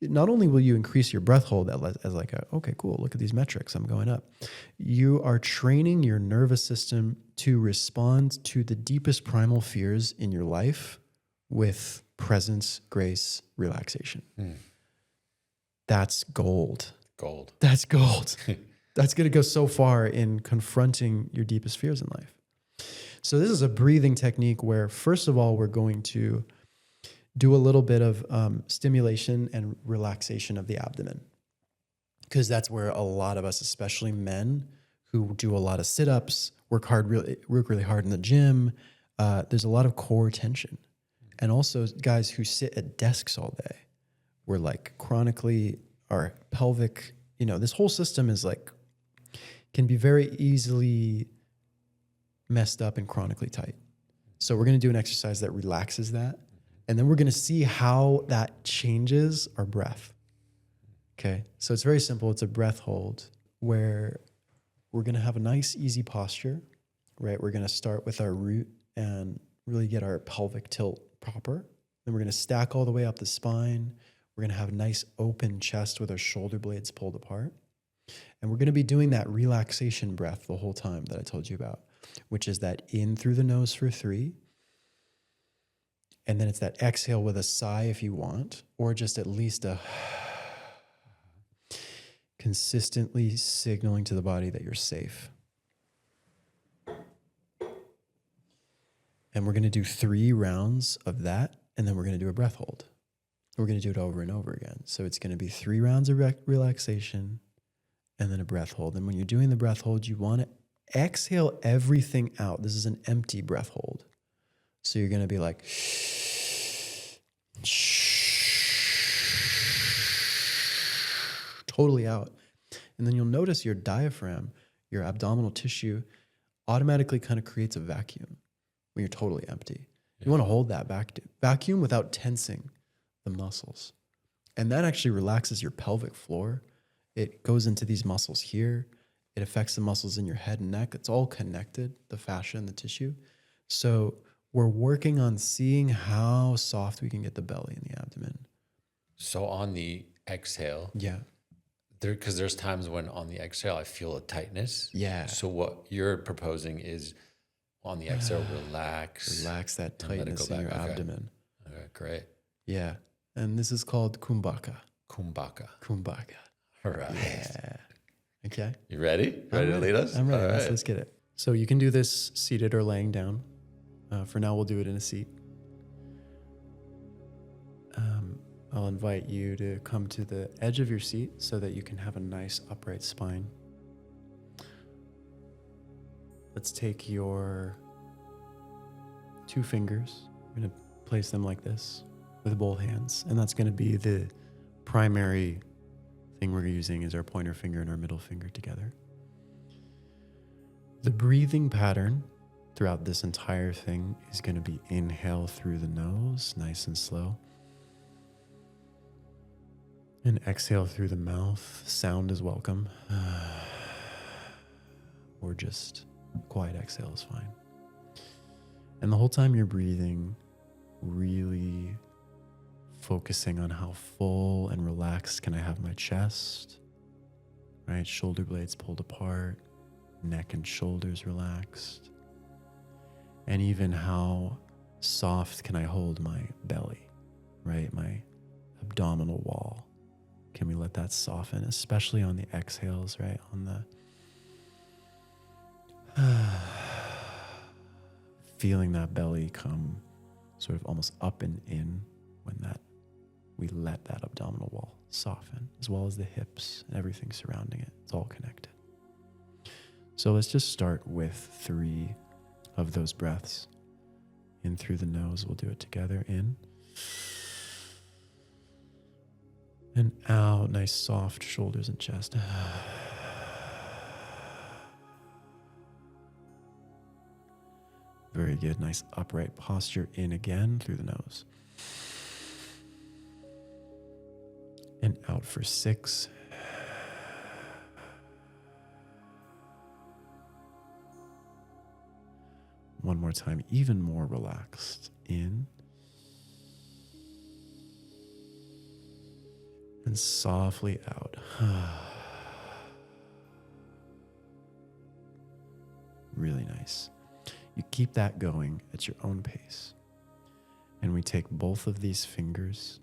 Not only will you increase your breath hold as like, okay, cool, look at these metrics, I'm going up. You are training your nervous system to respond to the deepest primal fears in your life with presence, grace, relaxation. That's gold. Gold. That's gold. That's going to go so far in confronting your deepest fears in life. So this is a breathing technique where, first of all, we're going to do a little bit of stimulation and relaxation of the abdomen, because that's where a lot of us, especially men who do a lot of sit-ups, work really hard in the gym, there's a lot of core tension. And also guys who sit at desks all day, we're like chronically, our pelvic, this whole system is like, can be very easily messed up and chronically tight. So we're going to do an exercise that relaxes that. And then we're going to see how that changes our breath. Okay. So it's very simple. It's a breath hold where we're going to have a nice, easy posture, right? We're going to start with our root and really get our pelvic tilt proper. Then we're going to stack all the way up the spine. We're going to have a nice open chest with our shoulder blades pulled apart. And we're going to be doing that relaxation breath the whole time that I told you about, which is that in through the nose for 3. And then it's that exhale with a sigh if you want, or just at least a consistently signaling to the body that you're safe. And we're going to do 3 rounds of that, and then we're going to do a breath hold. We're going to do it over and over again. So it's going to be 3 rounds of relaxation and then a breath hold. And when you're doing the breath hold, you want to exhale everything out. This is an empty breath hold. So you're going to be like, totally out. And then you'll notice your diaphragm, your abdominal tissue, automatically kind of creates a vacuum when you're totally empty. Yeah. You want to hold that vacuum without tensing the muscles. And that actually relaxes your pelvic floor. It goes into these muscles here. It affects the muscles in your head and neck. It's all connected, the fascia and the tissue. So we're working on seeing how soft we can get the belly and the abdomen. So on the exhale, yeah, because there's times when on the exhale I feel a tightness. Yeah. So what you're proposing is on the exhale, relax that tightness in your abdomen. Okay, great. Yeah, and this is called kumbhaka. Kumbhaka. All right. Yeah. Okay. You ready? Ready to lead us? I'm ready. Right. Let's get it. So you can do this seated or laying down. For now, we'll do it in a seat. I'll invite you to come to the edge of your seat so that you can have a nice upright spine. Let's take your 2 fingers. We're going to place them like this with both hands. And that's going to be the primary thing we're using is our pointer finger and our middle finger together. The breathing pattern throughout this entire thing is going to be inhale through the nose, nice and slow. And exhale through the mouth. Sound is welcome. Or just quiet exhale is fine. And the whole time you're breathing, really focusing on how full and relaxed can I have my chest, right? Shoulder blades pulled apart, neck and shoulders relaxed. And even how soft can I hold my belly, right? My abdominal wall. Can we let that soften, especially on the exhales, right? On the feeling that belly come sort of almost up and in when that we let that abdominal wall soften, as well as the hips and everything surrounding it. It's all connected. So let's just start with 3 of those breaths. In through the nose, we'll do it together. In and out. Nice soft shoulders and chest. Very good. Nice upright posture. In again through the nose. And out for 6. One more time, even more relaxed. In. And softly out. Really nice. You keep that going at your own pace. And we take both of these fingers,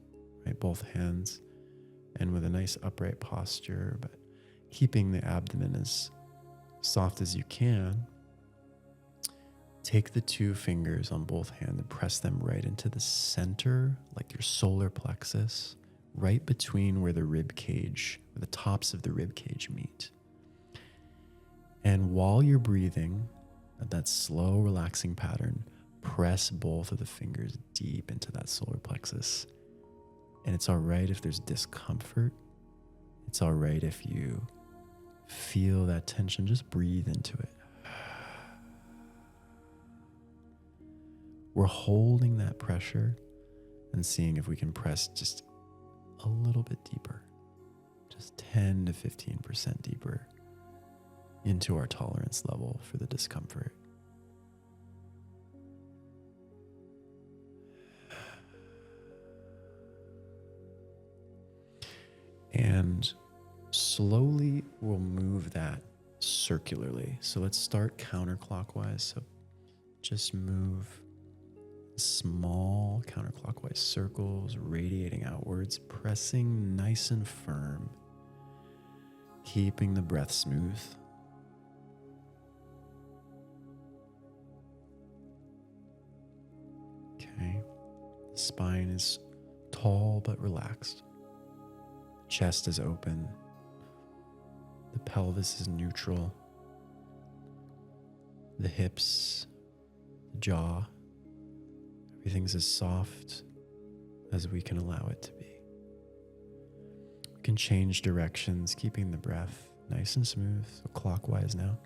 right, both hands, and with a nice upright posture, but keeping the abdomen as soft as you can, take the 2 fingers on both hands and press them right into the center, like your solar plexus, right between where the rib cage, where the tops of the rib cage meet. And while you're breathing, at that slow, relaxing pattern, press both of the fingers deep into that solar plexus. And it's all right if there's discomfort. It's all right if you feel that tension. Just breathe into it. We're holding that pressure and seeing if we can press just a little bit deeper, just 10 to 15% deeper into our tolerance level for the discomfort. And slowly we'll move that circularly. So let's start counterclockwise. So just move small counterclockwise circles, radiating outwards, pressing nice and firm, keeping the breath smooth. Okay. The spine is tall but relaxed. Chest is open. The pelvis is neutral. The hips, the jaw, everything's as soft as we can allow it to be. We can change directions, keeping the breath nice and smooth. So clockwise now.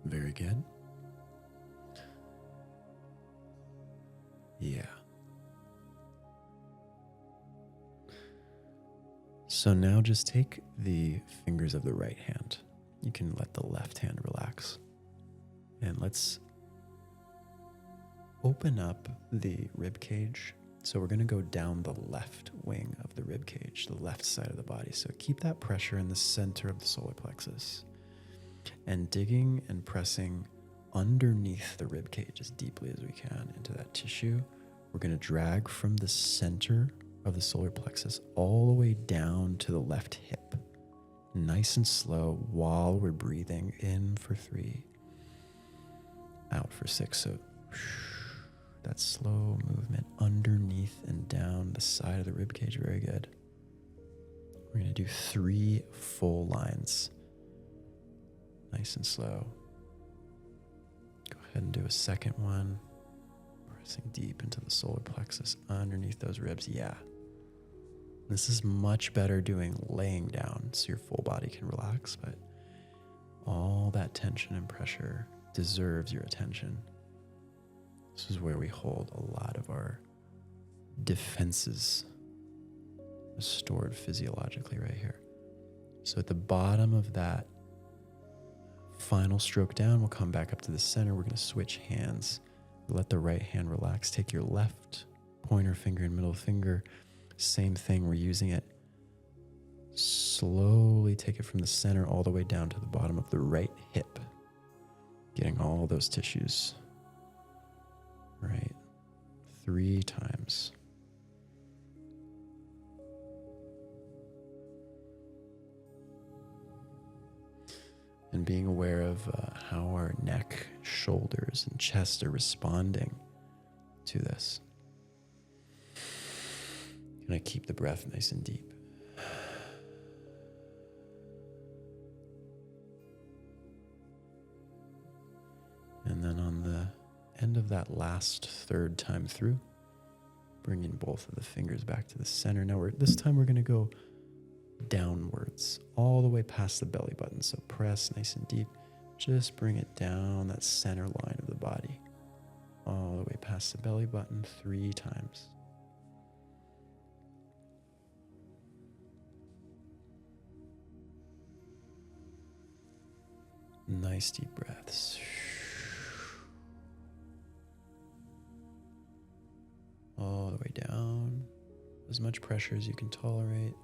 Very good. Yeah. So now just take the fingers of the right hand. You can let the left hand relax. And let's open up the rib cage. So we're going to go down the left wing of the rib cage, the left side of the body. So keep that pressure in the center of the solar plexus. And digging and pressing underneath the rib cage as deeply as we can into that tissue. We're going to drag from the center of the solar plexus all the way down to the left hip. Nice and slow while we're breathing in for 3, out for 6. So that slow movement underneath and down the side of the rib cage. Very good. We're going to do 3 full lines. Nice and slow. Go ahead and do a second one. Pressing deep into the solar plexus underneath those ribs. Yeah. This is much better doing laying down so your full body can relax, but all that tension and pressure deserves your attention. This is where we hold a lot of our defenses stored physiologically right here. So at the bottom of that final stroke down, we'll come back up to the center. We're going to switch hands. Let the right hand relax. Take your left pointer finger and middle finger. Same thing. We're using it. Slowly take it from the center all the way down to the bottom of the right hip. Getting all those tissues. Right. 3 times. And being aware of how our neck, shoulders, and chest are responding to this. And I keep the breath nice and deep. And then on the end of that last 3rd time through, bring in both of the fingers back to the center. Now this time we're going to go downwards all the way past the belly button. So press nice and deep. Just bring it down that center line of the body. All the way past the belly button 3 times. Nice deep breaths. All the way down. As much pressure as you can tolerate.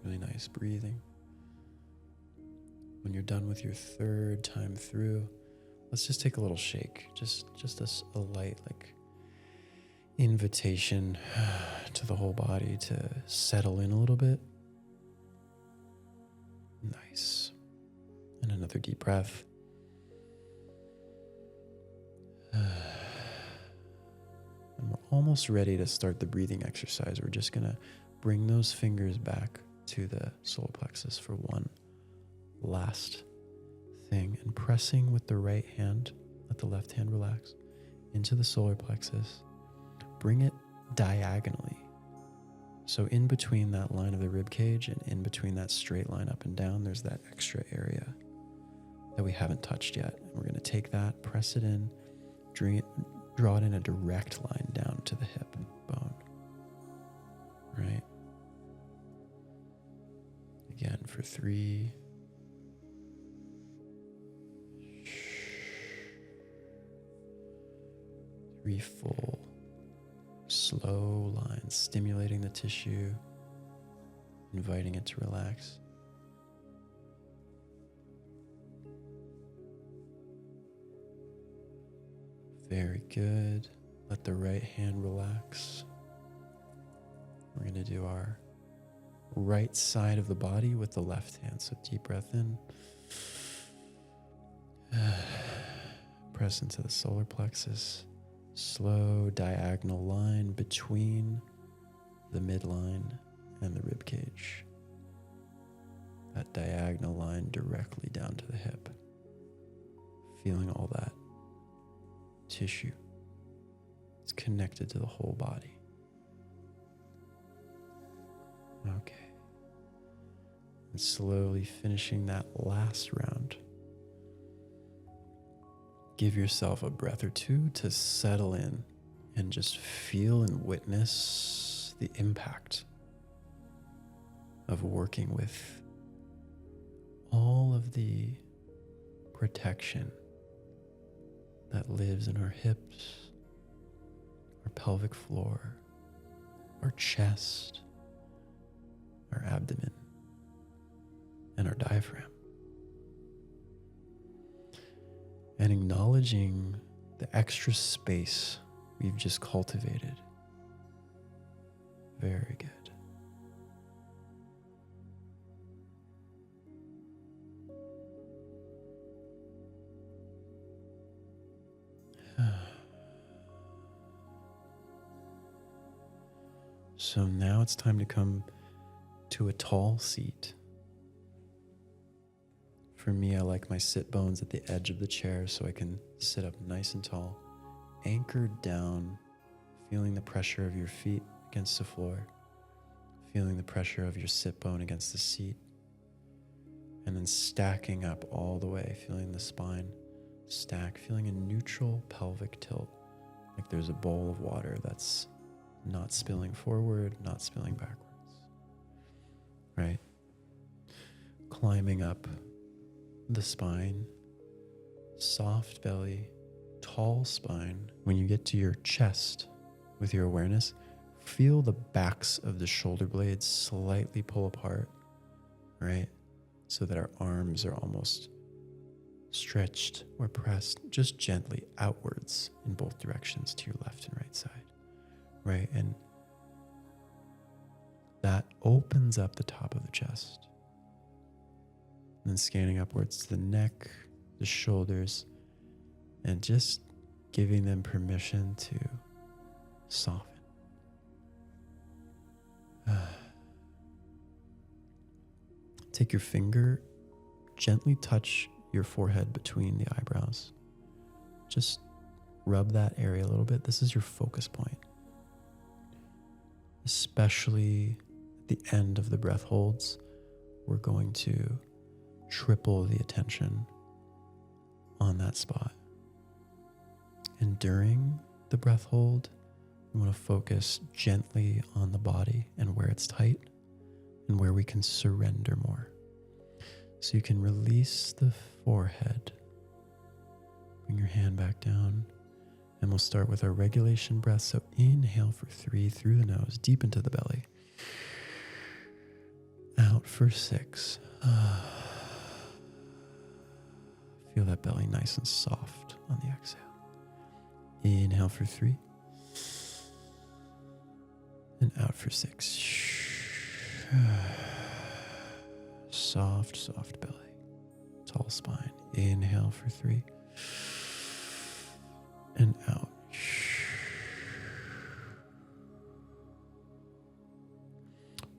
Really nice breathing. When you're done with your 3rd time through, let's just take a little shake. Just a light invitation to the whole body to settle in a little bit. Nice. And another deep breath. And we're almost ready to start the breathing exercise. We're just going to bring those fingers back to the solar plexus for one last thing. And pressing with the right hand, let the left hand relax, into the solar plexus. Bring it diagonally. So in between that line of the rib cage and in between that straight line up and down, there's that extra area that we haven't touched yet. And we're going to take that, press it in, draw it in a direct line down to the hip bone. Right? Again for 3. 3 full, slow lines, stimulating the tissue, inviting it to relax. Very good. Let the right hand relax. We're going to do our right side of the body with the left hand. So deep breath in. Press into the solar plexus. Slow diagonal line between the midline and the rib cage. That diagonal line directly down to the hip. Feeling all that tissue. It's connected to the whole body. Okay. And slowly finishing that last round. Give yourself a breath or 2 to settle in and just feel and witness the impact of working with all of the protection that lives in our hips, our pelvic floor, our chest, our abdomen, and our diaphragm. And acknowledging the extra space we've just cultivated. Very good. So now it's time to come to a tall seat. For me, I like my sit bones at the edge of the chair so I can sit up nice and tall, anchored down, feeling the pressure of your feet against the floor, feeling the pressure of your sit bone against the seat, and then stacking up all the way, feeling the spine stack, feeling a neutral pelvic tilt Like there's a bowl of water that's not spilling forward, not spilling backwards, right? Climbing up the spine, soft belly, tall spine. When you get to your chest with your awareness, feel the backs of the shoulder blades slightly pull apart, right? So that our arms are almost stretched or pressed just gently outwards in both directions to your left and right side, right? And that opens up the top of the chest. And then scanning upwards to the neck, the shoulders, and just giving them permission to soften. Take your finger, gently touch your forehead between the eyebrows. Just rub that area a little bit. This is your focus point. Especially at the end of the breath holds, we're going to triple the attention on that spot. And during the breath hold, we want to focus gently on the body and where it's tight and where we can surrender more. So you can release the forehead. Bring your hand back down. And we'll start with our regulation breath. So inhale for 3 through the nose, deep into the belly. Out for 6. Feel that belly nice and soft on the exhale. Inhale for 3. And out for 6. Soft, soft belly. Tall spine. Inhale for 3. And out.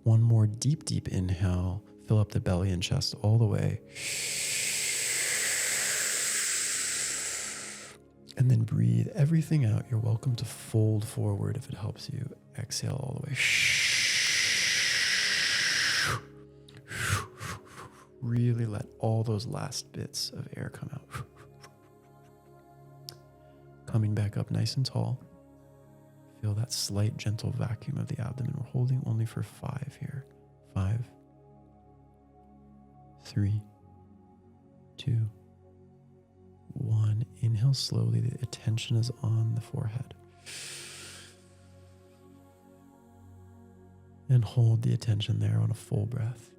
One more deep, deep inhale. Fill up the belly and chest all the way. And then breathe everything out. You're welcome to fold forward if it helps you. Exhale all the way. Really let all those last bits of air come out. Coming back up nice and tall. Feel that slight gentle vacuum of the abdomen. We're holding only for 5 here. 5, 3, 2, 1. Inhale slowly. The attention is on the forehead. And hold the attention there on a full breath.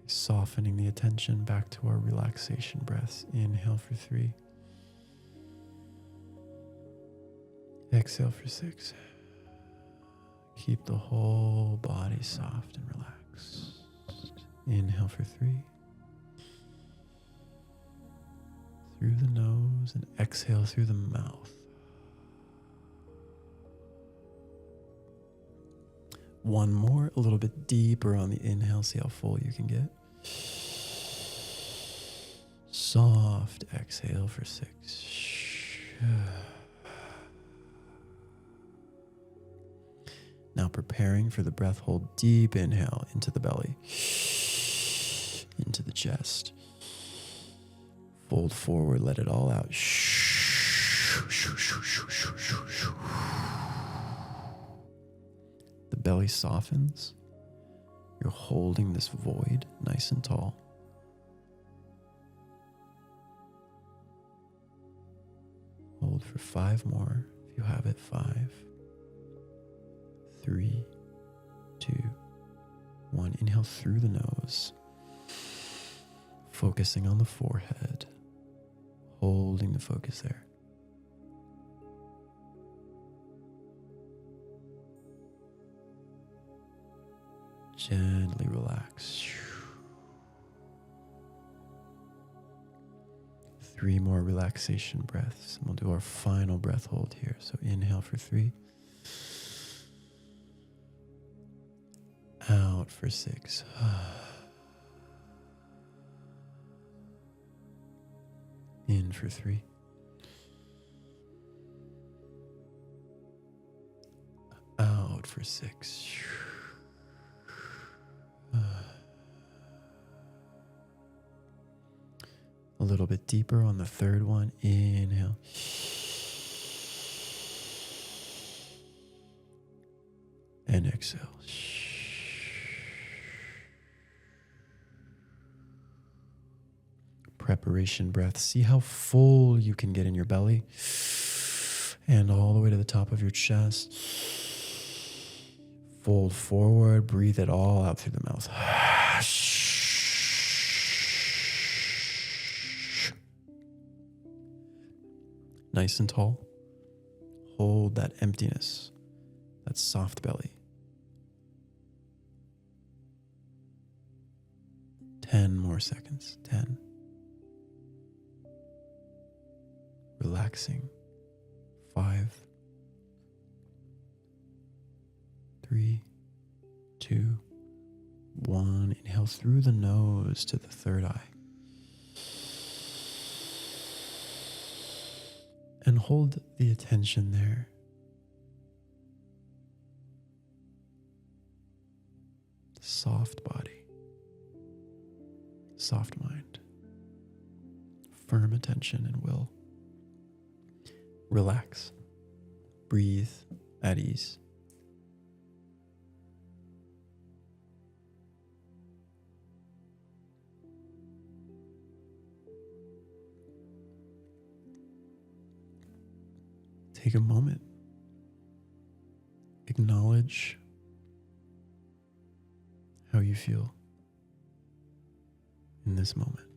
Softening the attention back to our relaxation breaths. Inhale for 3. Exhale for 6. Keep the whole body soft and relaxed. Inhale for 3. Through the nose and exhale through the mouth. One more, a little bit deeper on the inhale. See how full you can get. Soft exhale for 6. Now preparing for the breath hold. Deep inhale into the belly, into the chest. Fold forward, let it all out. The belly softens. You're holding this void nice and tall. Hold for 5 more if you have it. 5, 3, 2, 1. Inhale through the nose. Focusing on the forehead. Holding the focus there. Gently relax. 3 more relaxation breaths. And we'll do our final breath hold here. So inhale for 3. Out for 6. In for 3. Out for 6. little bit deeper on the third one. Inhale. And exhale. Preparation breath. See how full you can get in your belly and all the way to the top of your chest. Fold forward. Breathe it all out through the mouth. Nice and tall. Hold that emptiness, that soft belly. 10 more seconds. 10. Relaxing. 5, 3, 2, 1. Inhale through the nose to the third eye. And hold the attention there. Soft body. Soft mind. Firm attention and will. Relax. Breathe at ease. Take a moment. Acknowledge how you feel in this moment.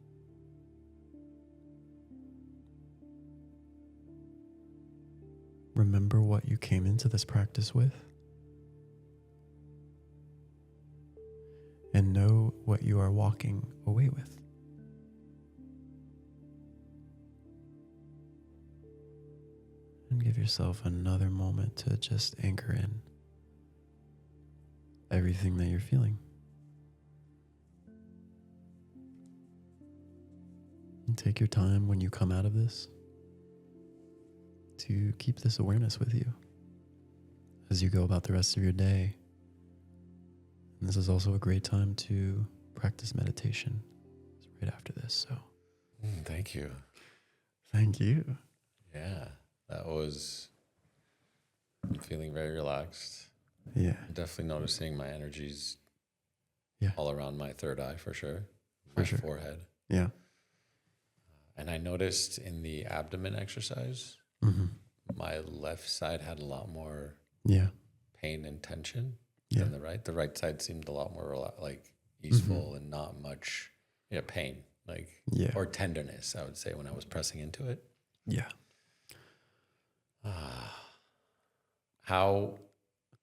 Remember what you came into this practice with, and know what you are walking away with. And give yourself another moment to just anchor in everything that you're feeling. And take your time when you come out of this to keep this awareness with you as you go about the rest of your day. And this is also a great time to practice meditation. It's right after this, so. Thank you. Thank you. Yeah, that was, I'm feeling very relaxed. Yeah. I'm definitely noticing my energies all around my third eye for sure. My forehead. Yeah. And I noticed in the abdomen exercise, my left side had a lot more pain and tension than the right. The right side seemed a lot more like easeful and not much pain, or tenderness, I would say, when I was pressing into it. Yeah.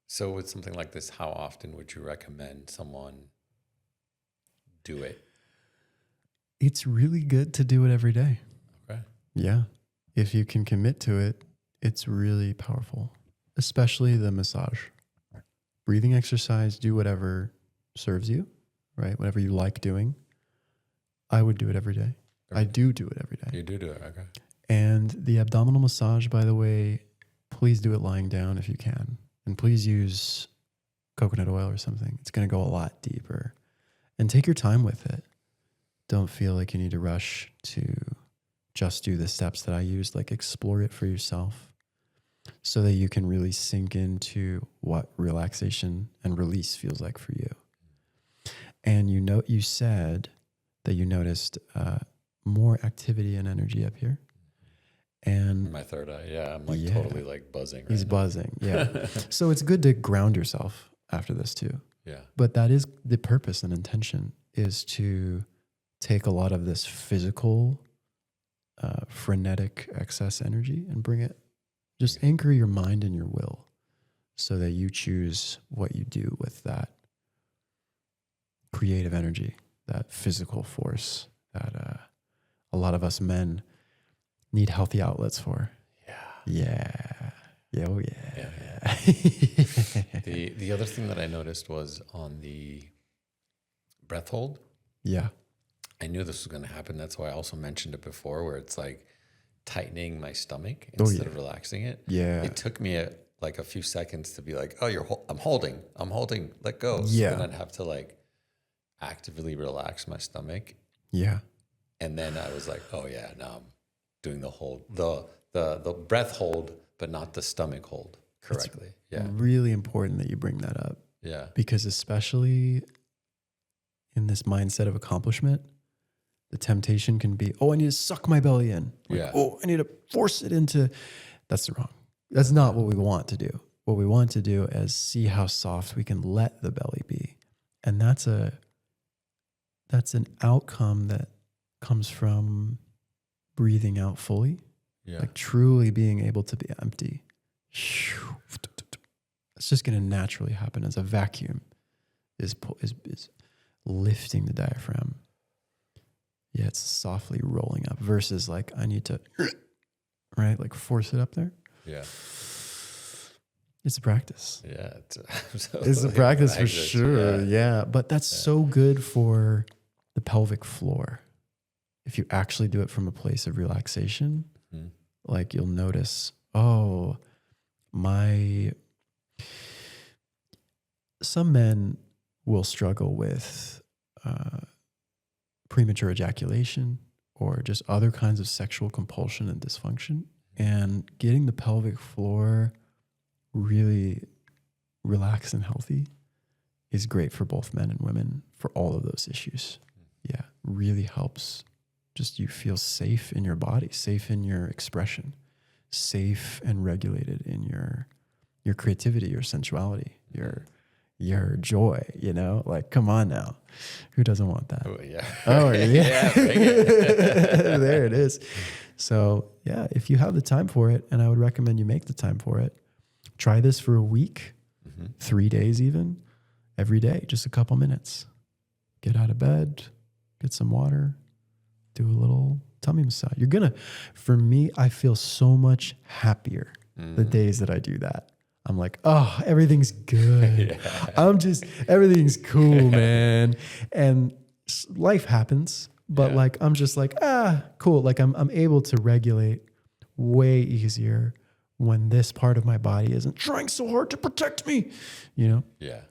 So with something like this, how often would you recommend someone do it? It's really good to do it every day. Okay. Yeah. If you can commit to it, it's really powerful, especially the massage. Breathing exercise, do whatever serves you, right? Whatever you like doing. I would do it every day. I do it every day. You do it, okay. And the abdominal massage, by the way, please do it lying down if you can. And please use coconut oil or something. It's going to go a lot deeper. And take your time with it. Don't feel like you need to rush to just do the steps that I used. Like, explore it for yourself so that you can really sink into what relaxation and release feels like for you. And you said that you noticed more activity and energy up here. And my third eye, I'm totally like buzzing. He's buzzing, yeah. So it's good to ground yourself after this too. Yeah. But that is the purpose and intention, is to take a lot of this physical, frenetic excess energy and bring it, just anchor your mind and your will so that you choose what you do with that creative energy, that physical force that a lot of us men need healthy outlets for. Yeah. Oh yeah. The other thing that I noticed was on the breath hold. Yeah. I knew this was going to happen. That's why I also mentioned it before, where it's like tightening my stomach instead of relaxing it. Yeah. It took me a few seconds to be like, oh, I'm holding, let go. Yeah. So then I'd have to like actively relax my stomach. Yeah. And then I was like, oh yeah, now I'm doing the hold, the breath hold, but not the stomach hold correctly. It's really important that you bring that up. Yeah. Because especially in this mindset of accomplishment, the temptation can be, oh, I need to suck my belly in. Like, oh, I need to force it into. That's wrong. That's not what we want to do. What we want to do is see how soft we can let the belly be. And that's an outcome that comes from breathing out fully, like truly being able to be empty. It's just going to naturally happen as a vacuum is lifting the diaphragm. Yeah, it's softly rolling up versus like I need to, right? Like force it up there. Yeah. It's a practice. Yeah. It's a practice for sure. Yeah. But that's so good for the pelvic floor. If you actually do it from a place of relaxation, like you'll notice, oh, some men will struggle with premature ejaculation or just other kinds of sexual compulsion and dysfunction. And getting the pelvic floor really relaxed and healthy is great for both men and women for all of those issues. Yeah, really helps. Just you feel safe in your body, safe in your expression, safe and regulated in your creativity, your sensuality, your joy, like, come on now. Who doesn't want that? Oh, yeah. Oh, yeah. Yeah, bring it. There it is. So, yeah, if you have the time for it, and I would recommend you make the time for it, try this for a week, 3 days even, every day, just a couple minutes. Get out of bed, get some water, do a little tummy massage. For me, I feel so much happier the days that I do that. I'm like, oh, everything's good. Everything's cool, man. And life happens, but like, I'm just like, cool. Like I'm able to regulate way easier when this part of my body isn't trying so hard to protect me, Yeah. Yeah.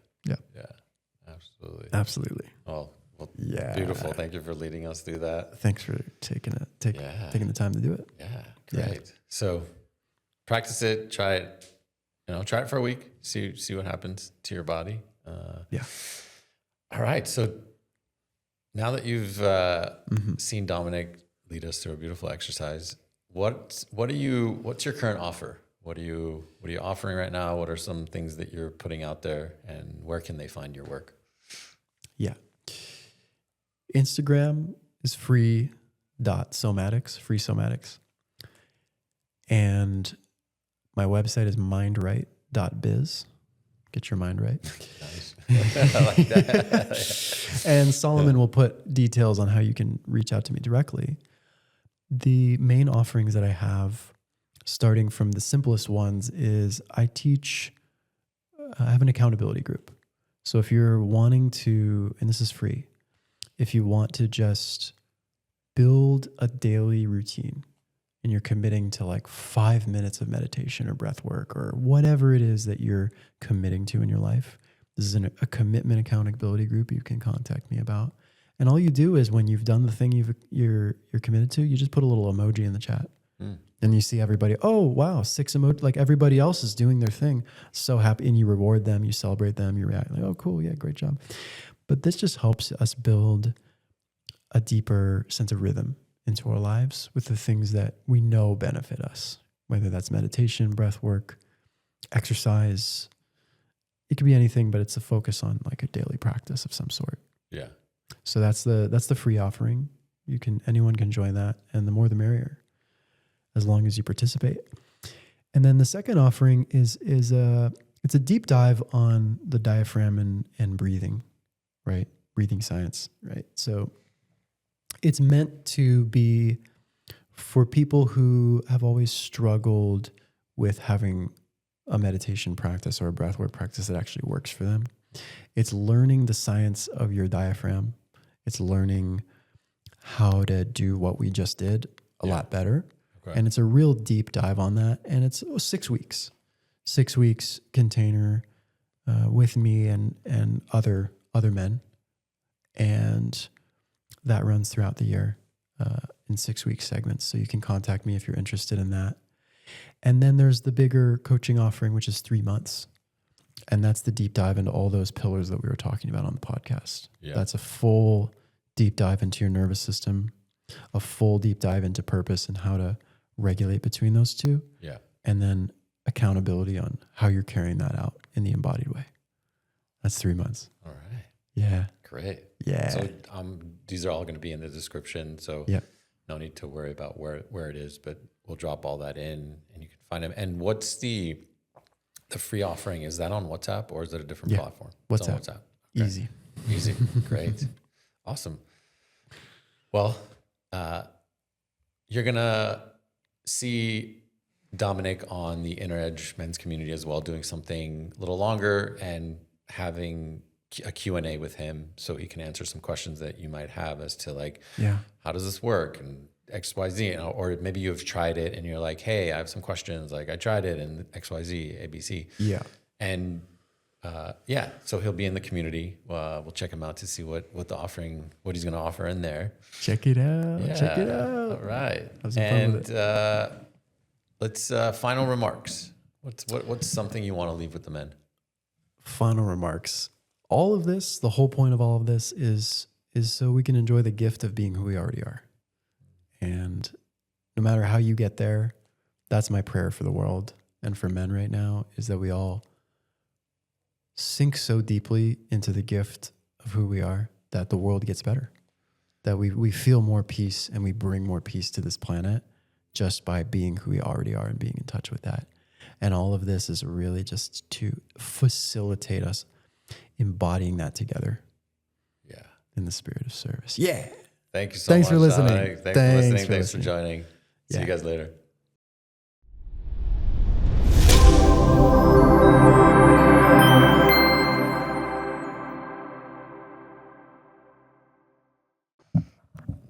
Absolutely. Absolutely. Well, yeah. Beautiful. Thank you for leading us through that. Thanks for taking the time to do it. Yeah. Great. Yeah. So practice it, try it. Try it for a week, see what happens to your body. All right. So now that you've seen Dominic lead us through a beautiful exercise, what's your current offer? What are you offering right now? What are some things that you're putting out there, and where can they find your work? Yeah. Instagram is free.somatics, free somatics. And my website is mindright.biz. Get your mind right. Nice. I like that. And Solomon will put details on how you can reach out to me directly. The main offerings that I have, starting from the simplest ones, is I have an accountability group. So if you're wanting to, and this is free, if you want to just build a daily routine, and you're committing to like 5 minutes of meditation or breath work or whatever it is that you're committing to in your life, this is a commitment accountability group you can contact me about. And all you do is when you've done the thing you're committed to, you just put a little emoji in the chat. And you see everybody, oh, wow, 6 emoji, like everybody else is doing their thing. So happy. And you reward them, you celebrate them, you react like, oh, cool. Yeah, great job. But this just helps us build a deeper sense of rhythm into our lives with the things that we know benefit us, whether that's meditation, breath work, exercise. It could be anything, but it's a focus on like a daily practice of some sort. Yeah. So that's the free offering. Anyone can join that, and the more the merrier, as long as you participate. And then the second offering it's a deep dive on the diaphragm and breathing, right? Breathing science, right? So it's meant to be for people who have always struggled with having a meditation practice or a breathwork practice that actually works for them. It's learning the science of your diaphragm. It's learning how to do what we just did a lot better. Okay. And it's a real deep dive on that. And it's 6 weeks. 6 weeks container with me and other men. And that runs throughout the year. in 6-week segments. So you can contact me if you're interested in that. And then there's the bigger coaching offering, which is 3 months. And that's the deep dive into all those pillars that we were talking about on the podcast. Yeah. That's a full deep dive into your nervous system, a full deep dive into purpose and how to regulate between those two. Yeah. And then accountability on how you're carrying that out in the embodied way. That's 3 months. All right. Yeah. Great. Yeah. So these are all going to be in the description. So Yeah. no need to worry about where it is, but we'll drop all that in and you can find them. And what's the free offering? Is that on WhatsApp or is it a different platform? It's WhatsApp. on WhatsApp. Okay. Easy. Great. Awesome. Well, you're going to see Dominic on the Inner Edge men's community as well, doing something a little longer and having a Q&A with him so he can answer some questions that you might have as to like, how does this work? And X, Y, Z, or maybe you've tried it and you're like, hey, I have some questions. Like I tried it and X, Y, Z, A, B, C. Yeah. And so he'll be in the community. We'll check him out to see what he's going to offer in there. Check it out. Yeah. Check it out. All right. Have some fun with it. Let's final remarks. What's something you want to leave with the men? Final remarks. All of this, the whole point of all of this is so we can enjoy the gift of being who we already are. And no matter how you get there, that's my prayer for the world and for men right now, is that we all sink so deeply into the gift of who we are that the world gets better, that we feel more peace and we bring more peace to this planet just by being who we already are and being in touch with that. And all of this is really just to facilitate us embodying that together. Yeah. In the spirit of service. Yeah. Thank you so Thanks much. for listening. Thanks for listening. Thanks for joining. See you guys later.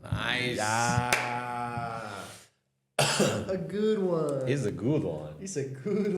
Nice. Yeah. A good one. It's a good one. It's a good